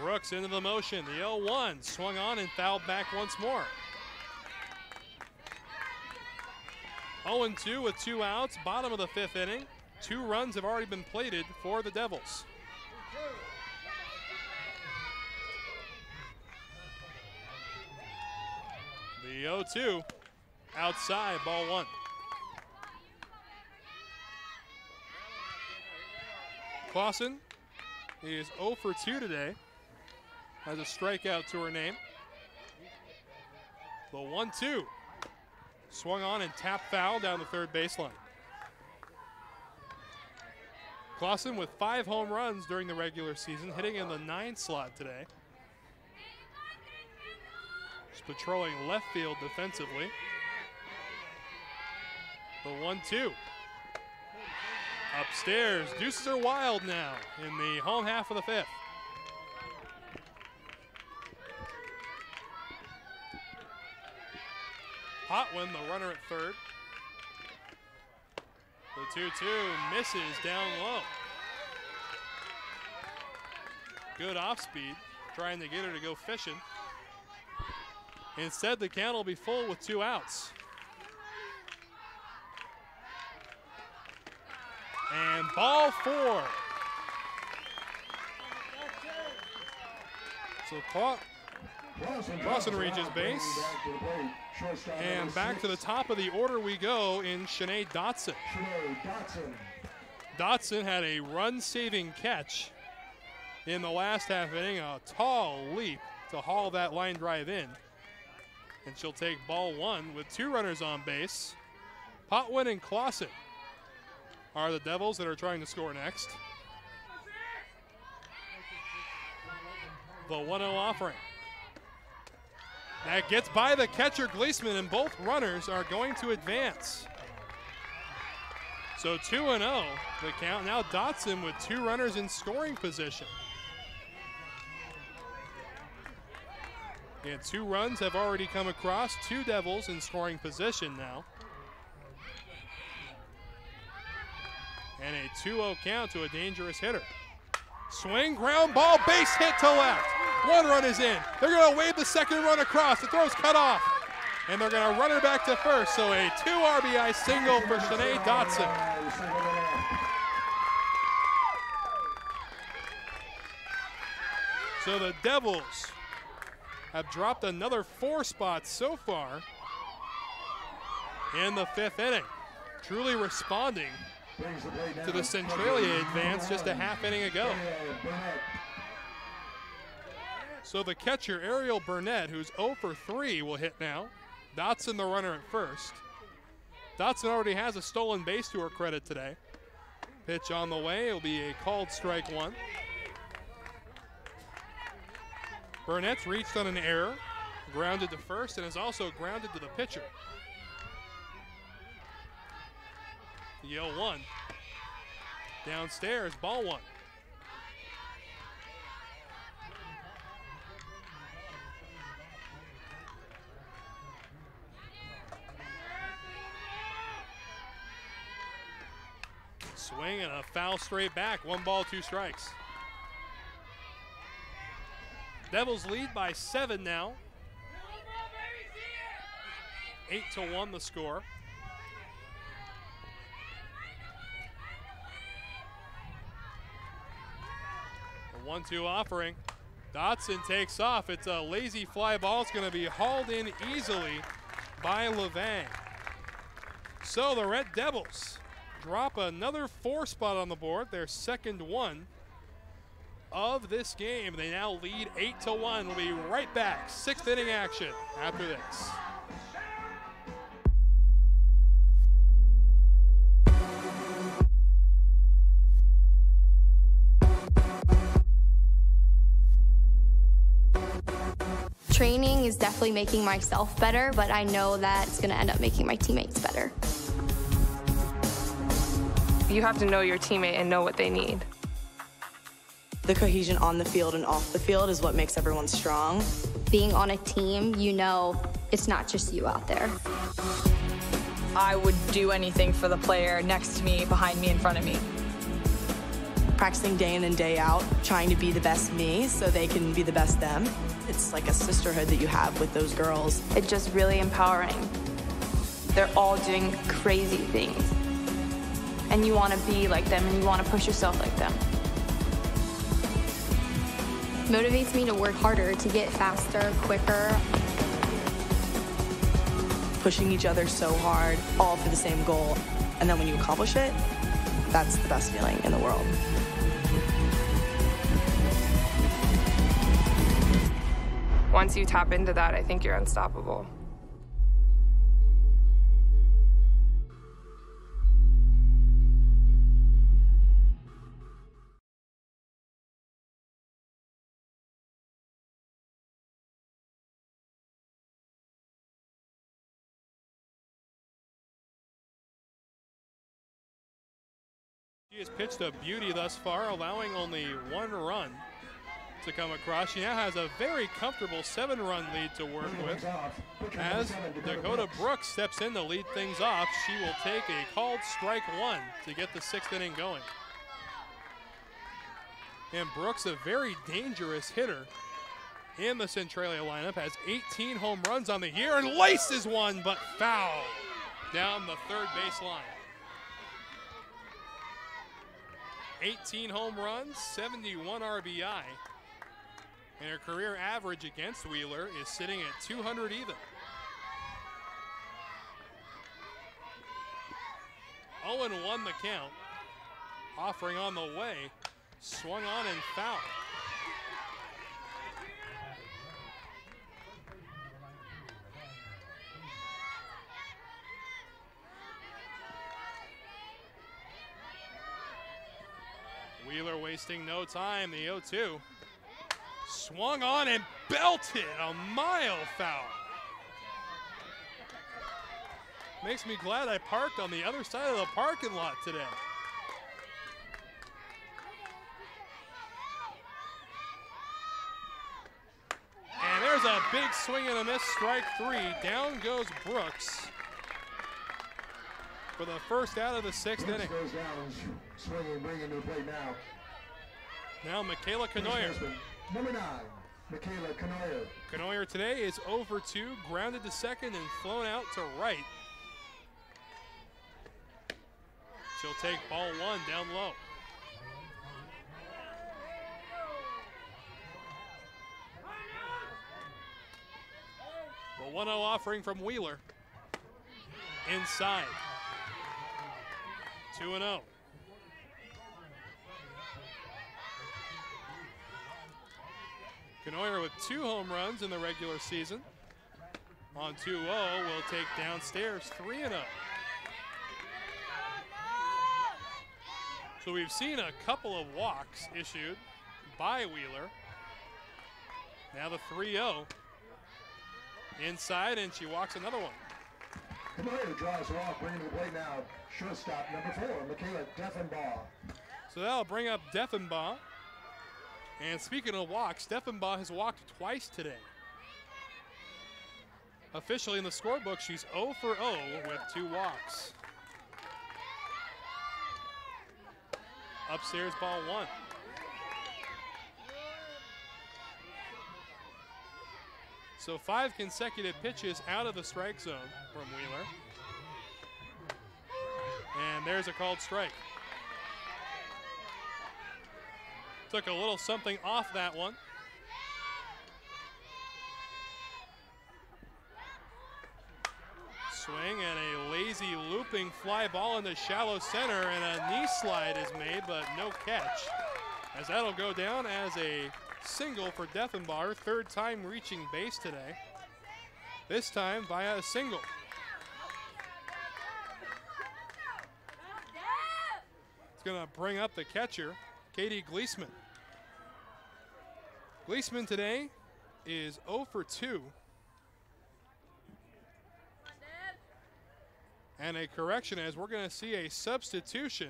Brooks into the motion. The 0-1 swung on and fouled back once more. 0-2 with 2 outs, bottom of the 5th inning. 2 runs have already been plated for the Devils. The 0-2 outside, ball 1. Clausen is 0 for 2 today. Has a strikeout to her name. The 1-2. Swung on and tapped foul down the 3rd baseline. Clausen with 5 home runs during the regular season, hitting in the 9 slot today. She's patrolling left field defensively. The 1-2. Upstairs, deuces are wild now in the home half of the 5th. Potwin, the runner at 3rd. The 2-2 misses down low. Good off speed, trying to get her to go fishing. Instead, the count will be full with 2 outs. And ball 4. So Clausen reaches base. And back to the top of the order we go in Shanae Dotson. Dotson had a run-saving catch in the last half inning, a tall leap to haul that line drive in. And she'll take ball 1 with 2 runners on base. Potwin and Clausen are the Devils that are trying to score next. The 1-0 offering. That gets by the catcher Gleesman, and both runners are going to advance. So 2-0 the count. Now Dotson with 2 runners in scoring position. And 2 runs have already come across. 2 Devils in scoring position now. And a 2-0 count to a dangerous hitter. Swing, ground ball, base hit to left. 1 run is in. They're going to wave the 2nd run across. The throw's cut off. And they're going to run her back to first. So a 2 RBI single for Shanae Dotson. So the Devils have dropped another 4 spots so far in the 5th inning. Truly responding to the Centralia advance just a half inning ago. So the catcher, Ariel Burnett, who's 0 for 3, will hit now. Dotson the runner at first. Dotson already has a stolen base to her credit today. Pitch on the way, it'll be a called strike 1. Burnett's reached on an error, grounded to first, and is also grounded to the pitcher. The 0-1. Downstairs, ball 1. Swing and a foul straight back. 1 ball, 2 strikes. Devils lead by 7 now. 8-1 the score. A 1-2 offering. Dotson takes off. It's a lazy fly ball. It's going to be hauled in easily by Levang. So the Red Devils drop another 4 spot on the board, their second one of this game. They now lead 8-1. We'll be right back. 6th inning action after this. Training is definitely making myself better, but I know that it's going to end up making my teammates better. You have to know your teammate and know what they need. The cohesion on the field and off the field is what makes everyone strong. Being on a team, you know it's not just you out there. I would do anything for the player next to me, behind me, in front of me. Practicing day in and day out, trying to be the best me so they can be the best them. It's like a sisterhood that you have with those girls. It's just really empowering. They're all doing crazy things. And you want to be like them and you want to push yourself like them. Motivates me to work harder, to get faster, quicker. Pushing each other so hard, all for the same goal. And then when you accomplish it, that's the best feeling in the world. Once you tap into that, I think you're unstoppable. She has pitched a beauty thus far, allowing only 1 run to come across. She now has a very comfortable 7-run lead to work with. As Dakota Brooks steps in to lead things off, she will take a called strike 1 to get the 6th inning going. And Brooks, a very dangerous hitter in the Centralia lineup, has 18 home runs on the year and laces one, but foul down the third base line. 18 home runs, 71 RBI. And her career average against Wheeler is sitting at 200 even. 0-1 the count. Offering on the way. Swung on and foul. Wheeler wasting no time, the 0-2. Swung on and belted, a mile foul. Makes me glad I parked on the other side of the parking lot today. And there's a big swing and a miss, strike 3. Down goes Brooks for the first out of the 6th inning. Goes down, swinging, bringing to the plate now. Now Michaela Canoyer. Number 9, Michaela Canoyer. Canoyer today is 0 for 2, grounded to second and flown out to right. She'll take ball 1 down low. The 1-0 offering from Wheeler. Inside. 2-0. Canoyer with 2 home runs in the regular season. On 2-0, will take downstairs 3-0. So we've seen a couple of walks issued by Wheeler. Now the 3-0. Inside, and she walks another one. Canoyer draws a walk, bringing to the plate now. Shortstop number 4, Michaela Deffenbaugh. So that'll bring up Deffenbaugh. And speaking of walks, Deffenbaugh has walked twice today. Officially in the scorebook, she's 0 for 0 with 2 walks. Upstairs, ball 1. So 5 consecutive pitches out of the strike zone from Wheeler. And there's a called strike. Took a little something off that one. Swing and a lazy looping fly ball in the shallow center, and a knee slide is made, but no catch. As that'll go down as a single for Deffenbaugh, third time reaching base today. This time via a single. It's gonna bring up the catcher, Katie Gleesman. Gleesman today is 0 for 2. And a correction, as we're going to see a substitution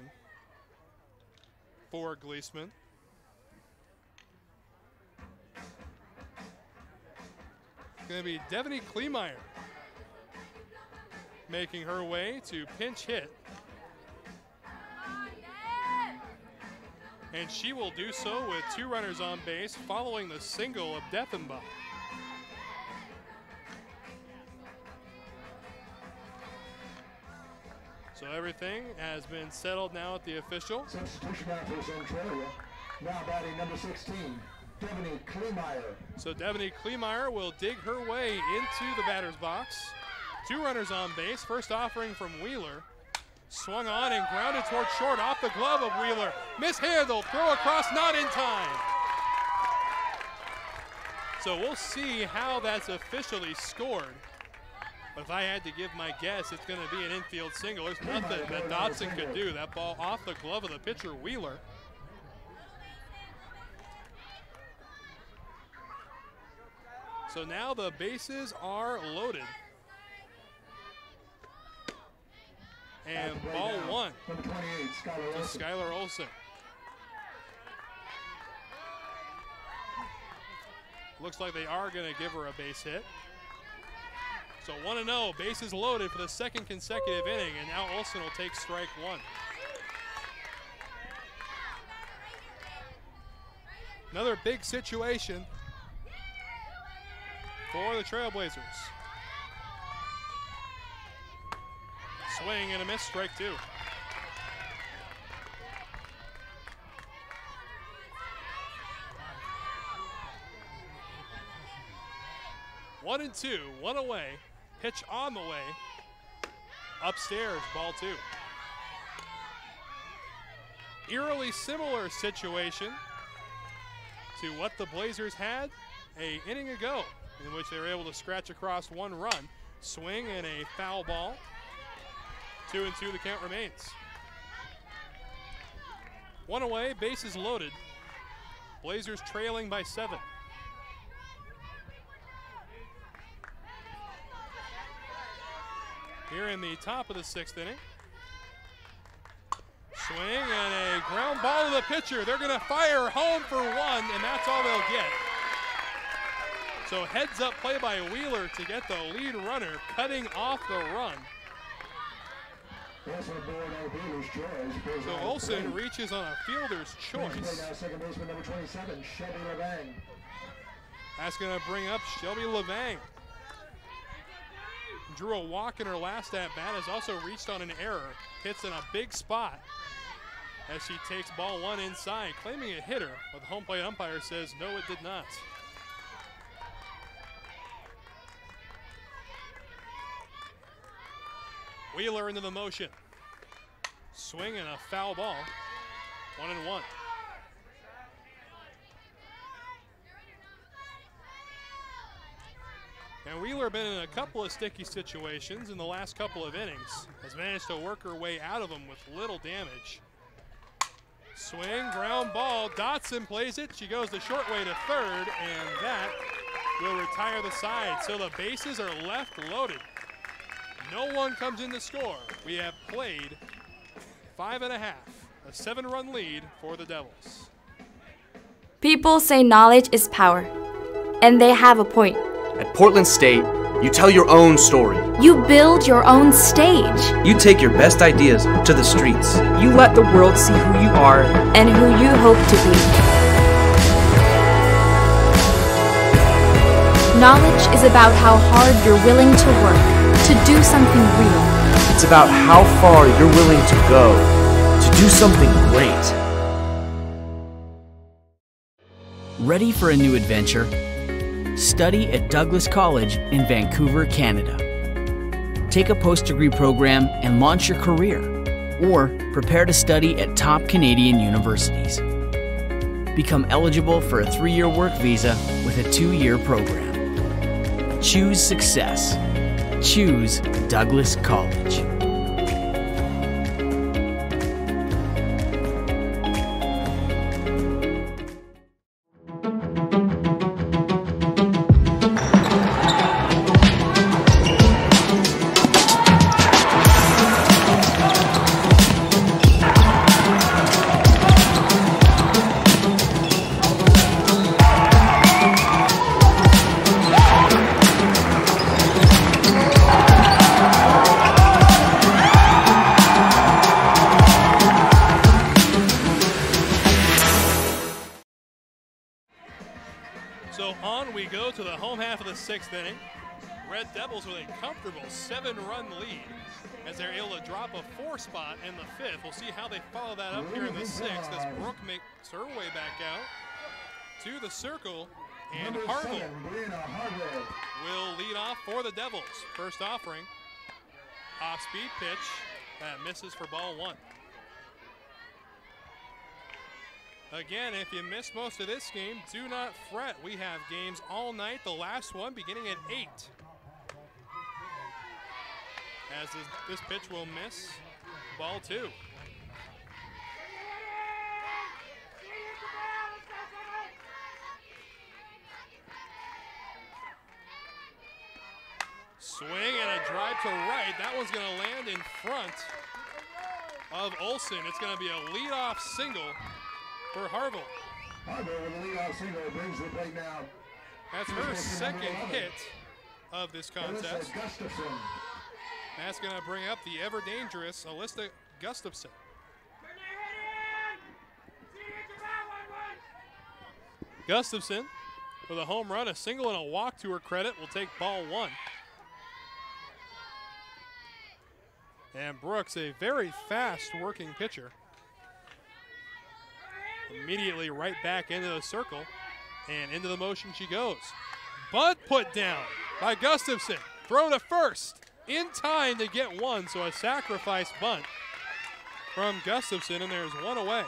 for Gleesman. It's going to be Devaney Kleemeyer making her way to pinch hit. And she will do so with 2 runners on base following the single of Deffenbaugh. So everything has been settled now at the official. Substitution out for Centralia. Now batting number 16, Devaney Kleemeyer. So Devaney Kleemeyer will dig her way into the batter's box. 2 runners on base. First offering from Wheeler. Swung on and grounded toward short off the glove of Wheeler. Mishandled, throw across, not in time. So we'll see how that's officially scored. But if I had to give my guess, it's going to be an infield single. There's nothing that Dodson could do. That ball off the glove of the pitcher, Wheeler. So now the bases are loaded. And ball 1 to Skylar Olson. Looks like they are going to give her a base hit. So 1-0, bases loaded for the second consecutive inning, and now Olson will take strike 1. Another big situation for the Trailblazers. Swing and a miss, strike 2. One and 2, 1 away. Pitch on the way. Upstairs, ball 2. Eerily similar situation to what the Blazers had an inning ago, in which they were able to scratch across 1 run. Swing and a foul ball. 2 and 2, the count remains. 1 away, bases loaded. Blazers trailing by 7. Here in the top of the 6th inning. Swing and a ground ball to the pitcher. They're going to fire home for 1, and that's all they'll get. So heads up play by Wheeler to get the lead runner cutting off the run. So Olson reaches on a fielder's choice. That's going to bring up Shelby Levang. Drew a walk in her last at-bat, has also reached on an error. Hits in a big spot as she takes ball 1 inside, claiming a hitter, but the home plate umpire says no, it did not. Wheeler into the motion. Swing and a foul ball. 1-1. And Wheeler been in a couple of sticky situations in the last couple of innings. Has managed to work her way out of them with little damage. Swing, ground ball. Dotson plays it. She goes the short way to third, and that will retire the side. So the bases are left loaded. No one comes in to score. We have played 5.5, a 7-run lead for the Devils. People say knowledge is power, and they have a point. At Portland State, you tell your own story. You build your own stage. You take your best ideas to the streets. You let the world see who you are and who you hope to be. Knowledge is about how hard you're willing to work to do something real. It's about how far you're willing to go to do something great. Ready for a new adventure? Study at Douglas College in Vancouver, Canada. Take a post-degree program and launch your career, or prepare to study at top Canadian universities. Become eligible for a 3-year work visa with a 2-year program. Choose success. Choose Douglas College. So on we go to the home half of the 6th inning. Red Devils with a comfortable 7-run lead as they're able to drop a 4 spot in the 5th. We'll see how they follow that up here in the 6th as Brooke makes her way back out to the circle, and Harville will lead off for the Devils. First offering, off-speed pitch that misses for ball 1. Again, if you missed most of this game, do not fret. We have games all night, the last one beginning at 8. As this pitch will miss, ball 2. Swing and a drive to right. That one's going to land in front of Olsen. It's going to be a leadoff single for Harville. Harville with a leadoff single brings the plate now. That's her second hit of this contest. That's going to bring up the ever-dangerous Alyssa Gustafson. Gustafson with a home run, a single and a walk to her credit, will take ball 1. And Brooks, a very fast working pitcher, immediately right back into the circle, and into the motion she goes. Bunt put down by Gustafson. Throw to first in time to get 1, so a sacrifice bunt from Gustafson, and there's 1 away.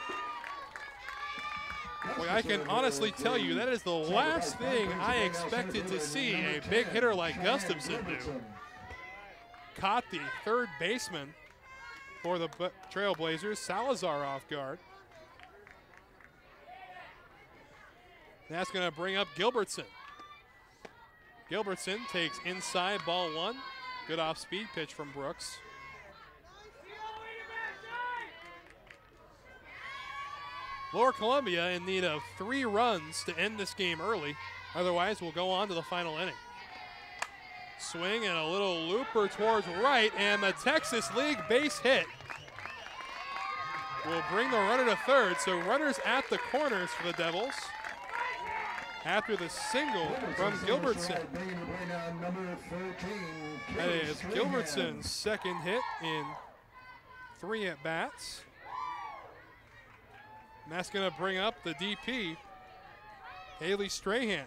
Boy, I can honestly tell you that is the last thing I expected to see a big hitter like Gustafson do. Caught the third baseman for the Trailblazers, Salazar, off guard. That's going to bring up Gilbertson. Gilbertson takes inside, ball 1. Good off-speed pitch from Brooks. Lower Columbia in need of 3 runs to end this game early. Otherwise, we'll go on to the final inning. Swing and a little looper towards right, and the Texas League base hit will bring the runner to third. So runners at the corners for the Devils after the single from Gilbertson. That is Gilbertson's second hit in 3 at-bats. And that's going to bring up the DP, Haley Strahan.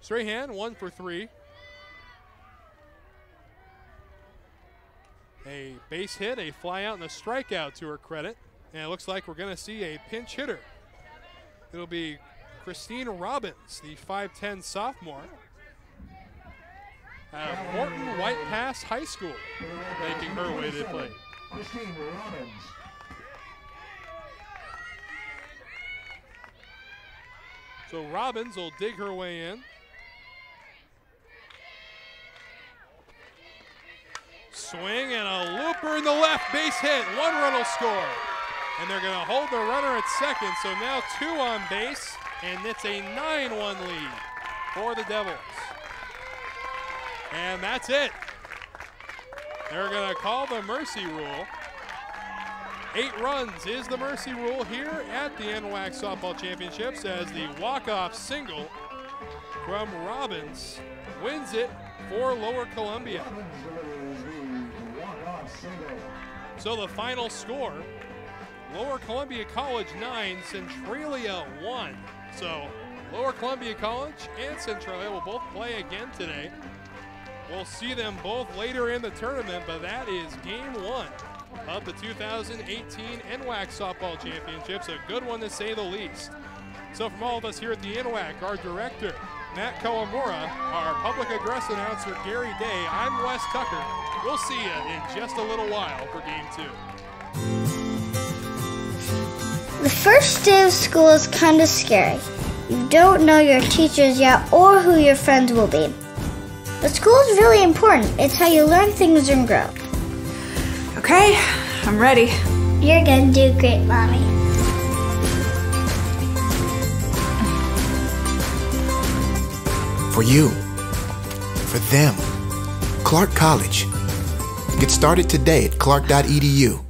Strahan, 1 for 3. A base hit, a fly out, and a strikeout to her credit. And it looks like we're going to see a pinch hitter. It'll be Christine Robbins, the 5'10 sophomore out of Morton White Pass High School, making her way to the plate. Christine Robbins. So Robbins will dig her way in. Swing and a looper in the left, base hit. 1 run will score. And they're going to hold the runner at second, so now 2 on base, and it's a 9-1 lead for the Devils. And that's it. They're going to call the mercy rule. 8 runs is the mercy rule here at the NWAC Softball Championships as the walk-off single from Robbins wins it for Lower Columbia. So the final score, Lower Columbia College 9, Centralia 1. So Lower Columbia College and Centralia will both play again today. We'll see them both later in the tournament, but that is game 1 of the 2018 NWAC Softball Championships. A good one to say the least. So from all of us here at the NWAC, our director, Matt Kawamura, our public address announcer, Gary Day, I'm Wes Tucker. We'll see you in just a little while for game 2. The first day of school is kind of scary. You don't know your teachers yet or who your friends will be. But school is really important. It's how you learn things and grow. Okay, I'm ready. You're gonna do great, Mommy. For you. For them. Clark College. Get started today at clark.edu.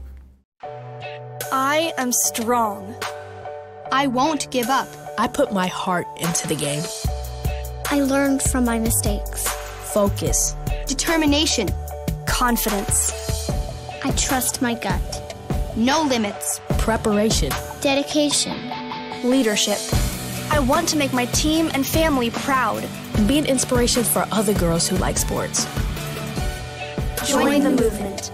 I am strong. I won't give up. I put my heart into the game. I learned from my mistakes. Focus. Determination. Confidence. I trust my gut. No limits. Preparation. Dedication. Leadership. I want to make my team and family proud. And be an inspiration for other girls who like sports. Join the movement.